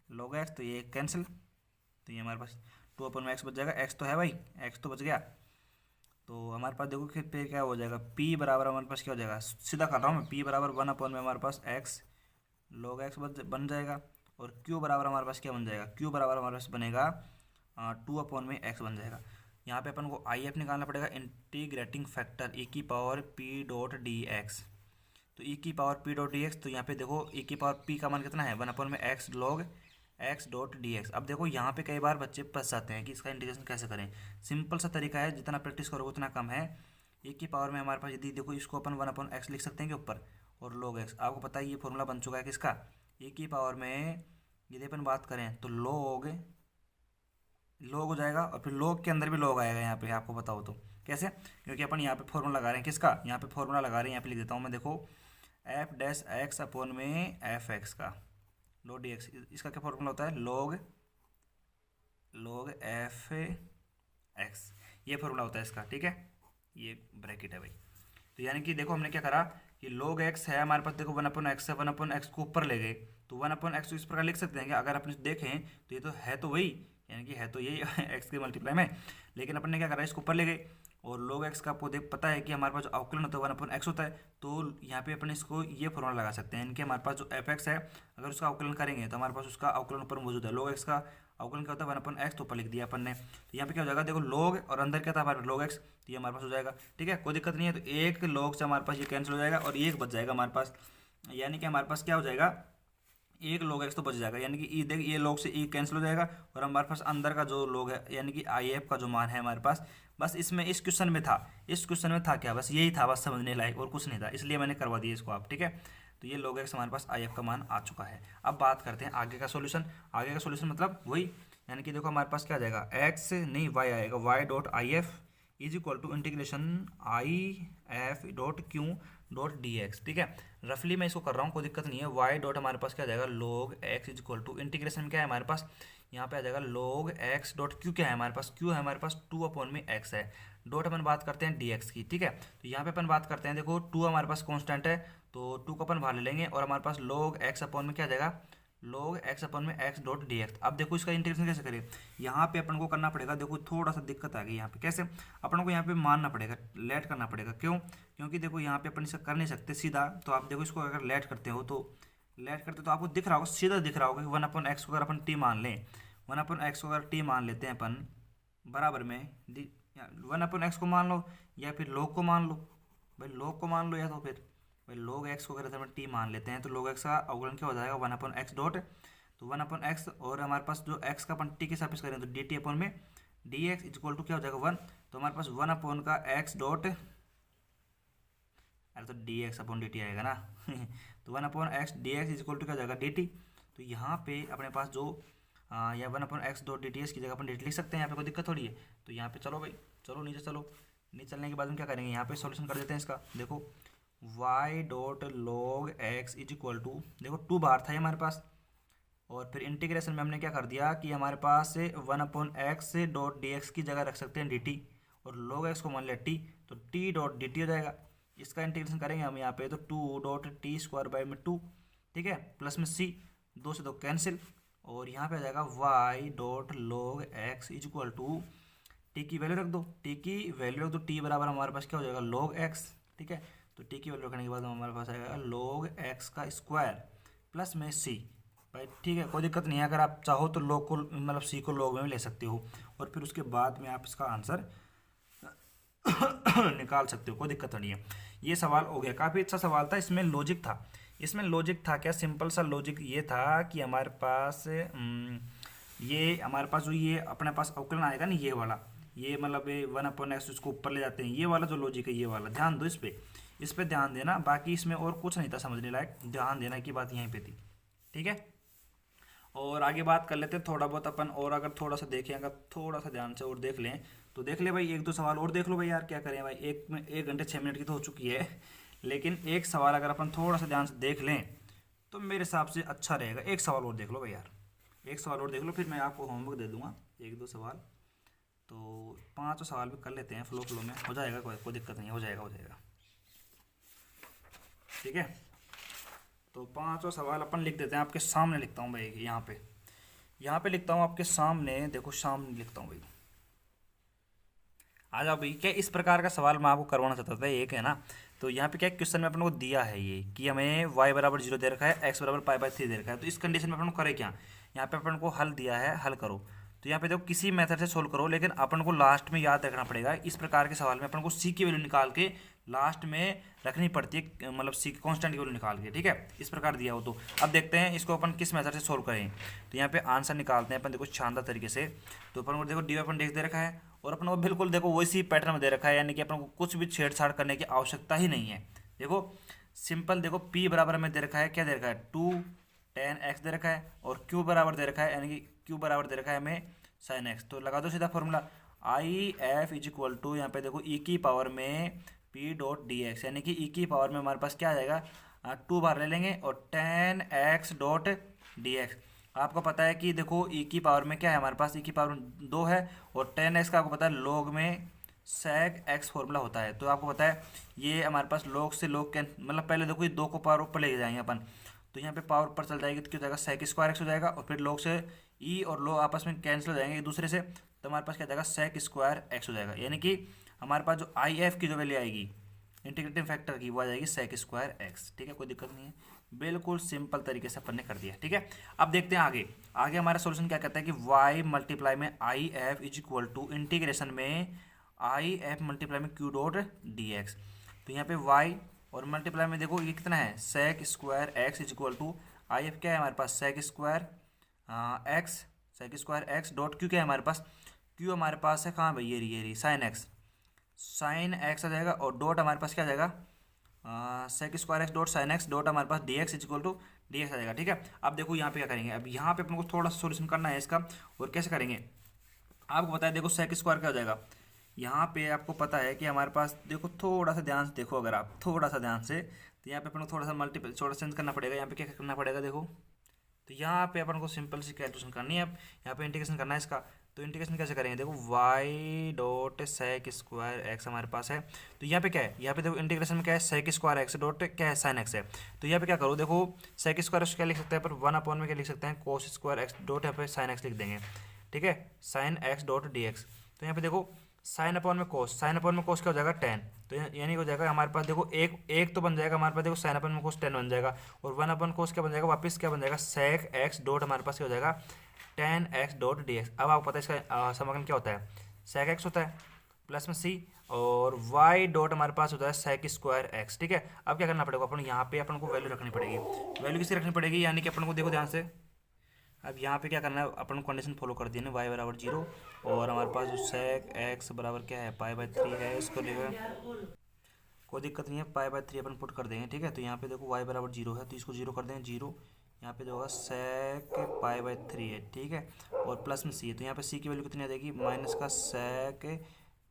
log x, तो ये कैंसिल, तो ये हमारे पास 2 अपॉन में x बच जाएगा। x तो है भाई, x तो बच गया। तो हमारे पास देखो फिर क्या हो जाएगा, p बराबर हमारे पास क्या हो जाएगा, सीधा कर रहा हूँ मैं, p बराबर 1 अपॉन में हमारे पास x log x बन जाएगा, और q बराबर हमारे पास क्या बन जाएगा, q बराबर हमारे पास बनेगा 2 अपॉन में x बन जाएगा। यहाँ पे अपन को आई एफ निकालना पड़ेगा, इंटीग्रेटिंग फैक्टर e की power p dot d x. तो e की power p dot d x, तो यहाँ पे देखो e की पावर p का मान कितना है, 1 अपॉन में x log x dot d x. अब देखो यहाँ पे कई बार बच्चे फंस जाते हैं कि इसका इंटीग्रेशन कैसे करें। सिंपल सा तरीका है, जितना प्रैक्टिस करोगे उतना कम है। e की पावर में हमारे पास यदि देखो इसको अपन 1 अपॉन x लिख सकते हैं कि ऊपर, और log x आपको पता है ये फॉर्मूला बन चुका है किसका, e की पावर में यदि अपन बात करें तो log हो जाएगा, और फिर log के अंदर भी log आएगा यहाँ पे, आपको बताओ तो कैसे, क्योंकि अपन यहाँ पे फॉर्मूला लगा रहे हैं किसका, यहाँ पे फॉर्मूला लगा रहे हैं, यहाँ पे लिख देता हूँ मैं, देखो एफ डैश एक्स अपॉन में एफ एक्स का log डी एक्स, इसका क्या फॉर्मूला होता है, log एफ एक्स, ये फॉर्मूला होता है इसका, ठीक है, ये ब्रैकेट है भाई। तो यानी कि देखो हमने क्या करा कि log x है हमारे पास, देखो 1 अपॉन एक्स है, 1 अपॉन एक्स को ऊपर ले गए, तो 1 अपॉन एक्स को इस प्रकार लिख सकते हैं कि अगर अपन देखें तो ये तो है तो वही, यानी कि है तो यही x के मल्टीप्लाई में, लेकिन अपन ने क्या करा इसको ऊपर ले गए। और log x का आपको देख पता है कि हमारे पास जो अवकलन होता है 1 अपॉन एक्स होता है, तो यहाँ पे अपन इसको ये फॉर्मूला लगा सकते हैं, इनके हमारे पास जो एफ एक्स है अगर उसका अवकलन करेंगे तो हमारे पास उसका अवकलन ऊपर मौजूद है। log x का अवकलन क्या होता है 1 अपॉन एक्स, तो ऊपर लिख दिया अपन ने। तो यहाँ पे क्या हो जाएगा, देखो log और अंदर क्या था हमारे log x, तो ये हमारे पास हो जाएगा, ठीक है, कोई दिक्कत नहीं है। तो एक log से हमारे पास ये कैंसिल हो जाएगा और एक बच जाएगा हमारे पास, यानी कि हमारे पास क्या हो जाएगा, एक log x तो बच जाएगा, यानी कि देख ये log से e कैंसिल हो जाएगा, और हमारे पास अंदर का जो log है यानी कि आई एफ का जो मान है हमारे पास, बस इसमें इस क्वेश्चन में था क्या, बस यही था, बस समझने लायक और कुछ नहीं था, इसलिए मैंने करवा दिया इसको आप, ठीक है। तो ये log x हमारे पास आई एफ का मान आ चुका है। अब बात करते हैं आगे का सॉल्यूशन। आगे का सॉल्यूशन मतलब वही, यानी कि देखो हमारे पास क्या आ जाएगा, x नहीं y आएगा, y dot I F is equal to integration I F dot Q dot d x, ठीक है। रफली मैं इसको कर रहा हूँ, कोई दिक्कत नहीं है। y डॉट हमारे पास क्या आ जाएगा, log x is equal to integration में क्या है हमारे पास, यहाँ पे आ जाएगा log x डॉट क्यू, क्या है हमारे पास, q है हमारे पास 2 अपॉन में x है, डॉट अपन बात करते हैं dx की, ठीक है। तो यहाँ पे अपन बात करते हैं, देखो 2 हमारे पास कांस्टेंट है, तो 2 को अपन बाहर ले लेंगे और हमारे पास log x अपॉन में क्या आ जाएगा, log x अपॉन में x डॉट डी एक्स। अब देखो इसका इंटीग्रेशन कैसे करें, यहाँ पे अपन को करना पड़ेगा, देखो थोड़ा सा दिक्कत आ गई यहाँ पे, कैसे अपन को यहाँ पे मानना पड़ेगा, लेट करना पड़ेगा, क्यों, क्योंकि देखो यहाँ पे अपन इसे कर नहीं सकते सीधा, तो आप देखो इसको अगर लेट करते हो तो लेट करते तो आपको दिख रहा होगा, सीधा दिख रहा होगा कि 1/x को अगर अपन t मान लें, 1/x को अगर t मान लेते हैं अपन बराबर में 1/x को मान लो या फिर log को मान लो, भाई log को मान लो, या तो फिर भाई log x को अगर हम t मान लेते हैं तो log x का अवकलन क्या हो जाएगा 1/x डॉट, तो 1/x और हमारे पास जो x का अपन t के सापेक्ष करें तो dt अपॉन में dx इक्वल टू क्या हो जाएगा 1, तो हमारे पास 1 का x डॉट, अरे तो dx अपॉन dt आएगा ना तो 1/x dx इक्वल टू क्या हो जाएगा dt। तो यहाँ पे अपने पास जो या 1/x डॉट dt की जगह अपन dt लिख सकते हैं, यहाँ पे कोई दिक्कत थोड़ी है। तो यहाँ पे चलो भाई, चलो नीचे चलो, नीचे चलने के बाद हम क्या करेंगे, यहाँ पे सॉल्यूशन कर देते हैं इसका। देखो y dot log x is equal to, देखो 2 बाहर था ये हमारे पास, और फिर इंटीग्रेशन में हमने क्या कर दिया कि हमारे पास 1/x डॉट dx की जगह रख सकते हैं dt, और log x को मान लिया t, तो t डॉट dt हो जाएगा। इसका इंटीग्रेशन करेंगे हम यहाँ पे तो 2 डॉट टी स्क्वायर बाई में 2, ठीक है, प्लस में c, 2 से 2 कैंसिल, और यहाँ पे आ जाएगा y dot log x is equal to, t की वैल्यू रख दो, टी की वैल्यू रख दो, टी बराबर हमारे पास क्या हो जाएगा log x, ठीक है, तो टी की वैल्यू रखने के बाद हमारे पास आएगा log x का स्क्वायर प्लस में c, भाई ठीक है, कोई दिक्कत नहीं है, अगर आप चाहो तो log को मतलब c को log में भी ले सकते हो, और फिर उसके बाद में आप इसका आंसर निकाल सकते हो, कोई दिक्कत नहीं है। ये सवाल हो गया, काफ़ी अच्छा सवाल था, इसमें लॉजिक था, इसमें लॉजिक था क्या, सिंपल सा लॉजिक ये था कि हमारे पास ये हमारे पास जो ये अपने पास अवकलन आएगा ना, ये वाला, ये मतलब 1/x उसको ऊपर ले जाते हैं, ये वाला जो लॉजिक है, ये वाला ध्यान दो, इस पे ध्यान देना, बाकी इसमें और कुछ नहीं था समझने लायक, ध्यान देना की बात यहीं पे थी, ठीक है। और आगे बात कर लेते हैं थोड़ा बहुत अपन, और अगर थोड़ा सा देखें, अगर थोड़ा सा ध्यान से और देख लें तो देख ले भाई, 1-2 सवाल और देख लो भाई, यार क्या करें भाई, 1 घंटे 6 मिनट की तो हो चुकी है, लेकिन एक सवाल अगर अपन थोड़ा सा ध्यान से देख लें तो मेरे हिसाब से अच्छा रहेगा। एक सवाल और देख लो भाई यार, एक सवाल और देख लो, फिर मैं आपको होमवर्क दे दूंगा 1-2 सवाल, तो 5 सवाल भी कर लेते हैं, फ्लो में हो जाएगा, कोई दिक्कत नहीं, हो जाएगा, ठीक है। तो 5 सवाल अपन लिख देते हैं, आपके सामने लिखता हूँ भाई, यहाँ पे लिखता हूँ आपके सामने, देखो सामने लिखता हूँ भाई, आ जाओ भाई। क्या इस प्रकार का सवाल मैं आपको करवाना चाहता था, एक है ना, तो यहाँ पे क्या क्वेश्चन में अपन को दिया है ये कि हमें y बराबर 0 दे रखा है, x बराबर π/3 दे रखा है, तो इस कंडीशन में अपन को करे क्या, यहाँ पे अपन को हल दिया है, हल करो, तो यहाँ पे देखो किसी मेथड से सोल्व करो, लेकिन अपन को लास्ट में याद रखना पड़ेगा, इस प्रकार के सवाल में अपन को c की वैल्यू निकाल के लास्ट में रखनी पड़ती है, मतलब c कांस्टेंट की वैल्यू निकाल के, ठीक है, इस प्रकार दिया हो। तो अब देखते हैं इसको अपन किस मेथड से सोल्व करें, तो यहाँ पे आंसर निकालते हैं अपन, देखो शानदार तरीके से। तो अपन को देखो dy/dx दे रखा है, और अपन को बिल्कुल देखो वैसी पैटर्न में दे रखा है, यानी कि अपन को कुछ भी छेड़छाड़ करने की आवश्यकता ही नहीं है। देखो सिंपल, देखो p बराबर में दे रखा है, क्या दे रखा है 2 tan x दे रखा है, और q बराबर दे रखा है, यानी कि q बराबर दे रखा है हमें sin x, तो लगा दो सीधा formula, I F is equal to, यहाँ पे देखो e की पावर में p डॉट डी एक्स, यानी कि e की पावर में हमारे पास क्या आ जाएगा 2 बार ले लेंगे, और tan x dot d x. आपको पता है कि देखो e की पावर में क्या है हमारे पास, e की पावर 2 है, और tan x का आपको पता है log में sec x फॉर्मूला होता है, तो आपको पता है ये हमारे पास log से log कैन, मतलब पहले देखो ये 2 को पावर ऊपर ले जाएंगे अपन, तो यहाँ पे पावर ऊपर चल जाएगी तो क्या हो जाएगा sec स्क्वायर x हो जाएगा, और फिर log से e और log आपस में कैंसिल हो जाएंगे एक दूसरे से, तो हमारे पास क्या जाएगा sec स्क्वायर x हो जाएगा, यानी कि हमारे पास जो आई एफ की जो वैल्यू आएगी इंटीग्रेटिंग फैक्टर की, वो आ जाएगी sec स्क्वायर x, ठीक है, कोई दिक्कत नहीं है, बिल्कुल सिंपल तरीके से अपन ने कर दिया, ठीक है। अब देखते हैं आगे, हमारा सॉल्यूशन क्या कहता है कि y मल्टीप्लाई में I F is equal to integration में आई एफ मल्टीप्लाई में q डॉट डी एक्स, तो यहाँ पे y और मल्टीप्लाई में देखो ये कितना है sec square x is equal to I F क्या है हमारे पास sec square x dot q क्या है हमारे पास, q हमारे पास है कहाँ भाई, ये रही साइन x आ जाएगा, और डॉट हमारे पास क्या आ जाएगा sec square x dot sine x dot हमारे पास d x is equal to d x आ जाएगा, ठीक है। अब देखो यहाँ पे क्या करेंगे, अब यहाँ पे अपन को थोड़ा सा सोल्यूशन करना है इसका, और कैसे करेंगे आपको पता है, देखो sec स्क्वायर क्या हो जाएगा, यहाँ पे आपको पता है कि हमारे पास देखो थोड़ा सा ध्यान से देखो, अगर आप थोड़ा सा ध्यान से, तो यहाँ पे अपन को थोड़ा सा मल्टीपल थोड़ा चेंज करना पड़ेगा, यहाँ पे क्या करना पड़ेगा देखो, तो यहाँ पे अपन को सिंपल सी कैलकुलेशन करनी है, अब यहाँ पे इंटीग्रेशन करना है इसका, तो इंटीग्रेशन कैसे करेंगे, देखो y dot sec square x हमारे पास है। तो यहाँ पे क्या है, यहाँ पे देखो इंटीग्रेशन में क्या है, सेक स्क्वायर एक्स डॉट क्या है, साइन एक्स है। तो यहाँ पे क्या करो, देखो सेक स्क्वायर एक्स क्या लिख सकते हैं पर 1 में क्या लिख सकते हैं, कोस स्क्वायर एक्स डॉट यहाँ पे साइन एक्स लिख देंगे, ठीक है, sine x dot d x. तो यहाँ पे देखो साइन अपॉन में कोस, साइन अपॉन में कोस क्या हो जाएगा, टेन। तो यानी हो जाएगा हमारे पास देखो एक एक तो बन जाएगा हमारे पास, देखो साइन अपॉन में कोस 10 बन जाएगा, और 1 अपॉन कोस क्या बन जाएगा, वापस क्या बन जाएगा, सेक एक्स डॉट हमारे पास क्या हो जाएगा, ten x dot d x. अब आपको पता है इसका समाकलन क्या होता है, सेक एक्स होता है प्लस में सी, और वाई डॉट हमारे पास होता है सेक स्क्वायर एक्स, ठीक है। अब क्या करना पड़ेगा, अपन यहाँ पे अपन को वैल्यू रखनी पड़ेगी, वैल्यू किसी रखनी पड़ेगी, यानी कि अपन को देखो ध्यान से, अब यहाँ पे क्या करना है, अपन को कंडीशन फॉलो कर दी है, वाई बराबर 0, और हमारे पास जो सेक एक्स बराबर क्या है, पाई/3 है, इसको लेकर कोई दिक्कत नहीं है, पाई/3 अपन पुट कर देंगे, ठीक है। तो यहाँ पे देखो वाई बराबर 0 है, तो इसको 0 कर देंगे, 0 यहाँ पे जो होगा सेक पाई/3 है, ठीक है, और प्लस में सी है, तो यहाँ पे सी की वैल्यू कितनी आ जाएगी, माइनस का सेक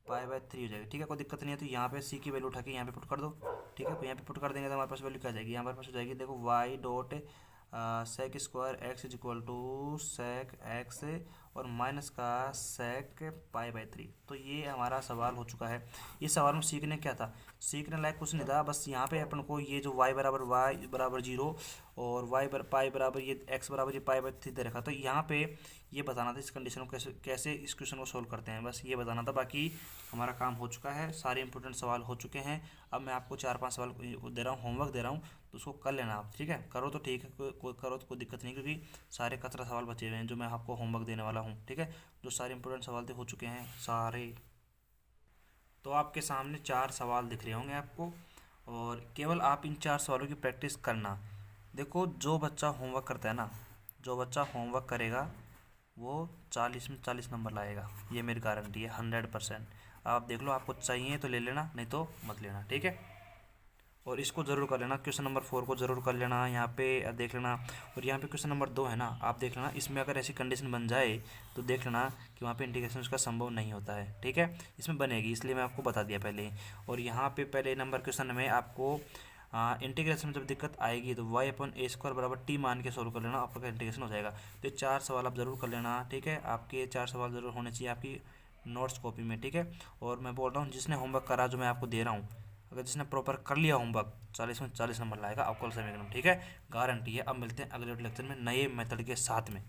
पाई/3 हो जाएगी, ठीक है, कोई दिक्कत नहीं है। तो यहाँ पे सी की वैल्यू उठा के यहाँ पे पुट कर दो, ठीक है, तो यहाँ पे पुट कर देंगे तो हमारे पास वैल्यू क्या आ जाएगी, यहाँ हमारे पास हो जाएगी देखो y dot sec square x is equal to sec x और माइनस का सेक पाई/3। तो ये हमारा सवाल हो चुका है। इस सवाल में सीखने क्या था, सीखने लायक कुछ नहीं था, बस यहाँ पे अपन को ये जो y बराबर 0 और पाई बराबर ये x बराबर ये पाई/3 दे रखा, तो यहाँ पे ये बताना था इस कंडीशन को कैसे कैसे इस क्वेश्चन को सोल्व करते हैं, बस ये बताना था। बाकी हमारा काम हो चुका है, सारे इंपॉर्टेंट सवाल हो चुके हैं। अब मैं आपको 4-5 सवाल दे रहा हूँ, होमवर्क दे रहा हूँ, तो उसको कर लेना आप, ठीक है, करो तो ठीक है, करो तो कोई दिक्कत नहीं, क्योंकि सारे 17 सवाल बचे हुए हैं जो मैं आपको होमवर्क देने वाला हूँ, ठीक है, जो सारे इंपॉर्टेंट सवाल थे हो चुके हैं सारे। तो आपके सामने 4 सवाल दिख रहे होंगे आपको, और केवल आप इन 4 सवालों की प्रैक्टिस करना। देखो जो बच्चा होमवर्क करता है ना, जो बच्चा होमवर्क करेगा वो 40 में 40 नंबर लाएगा, ये मेरी गारंटी है 100%। आप देख लो, आपको चाहिए तो ले लेना, नहीं तो मत लेना, ठीक है। और इसको ज़रूर कर लेना, क्वेश्चन नंबर 4 को ज़रूर कर लेना, यहाँ पे देख लेना। और यहाँ पे क्वेश्चन नंबर 2 है ना, आप देख लेना, इसमें अगर ऐसी कंडीशन बन जाए तो देख लेना कि वहाँ पे इंटीग्रेशन उसका संभव नहीं होता है, ठीक है, इसमें बनेगी, इसलिए मैं आपको बता दिया पहले ही। और यहाँ पे पहले नंबर क्वेश्चन में आपको इंटीग्रेशन में जब दिक्कत आएगी तो y/a² बराबर t मान के सोल्व कर लेना, आपका इंटीग्रेशन हो जाएगा। तो ये 4 सवाल आप ज़रूर कर लेना, ठीक है, आपके 4 सवाल ज़रूर होने चाहिए आपकी नोट्स कॉपी में, ठीक है। और मैं बोल रहा हूँ जिसने होमवर्क करा, जो मैं आपको दे रहा हूँ, अगर जिसने प्रॉपर कर लिया होमवर्क 40 में 40 नंबर लाएगा आपको, ठीक है, गारंटी है। अब मिलते हैं अगले लेक्चर में नए मेथड के साथ में।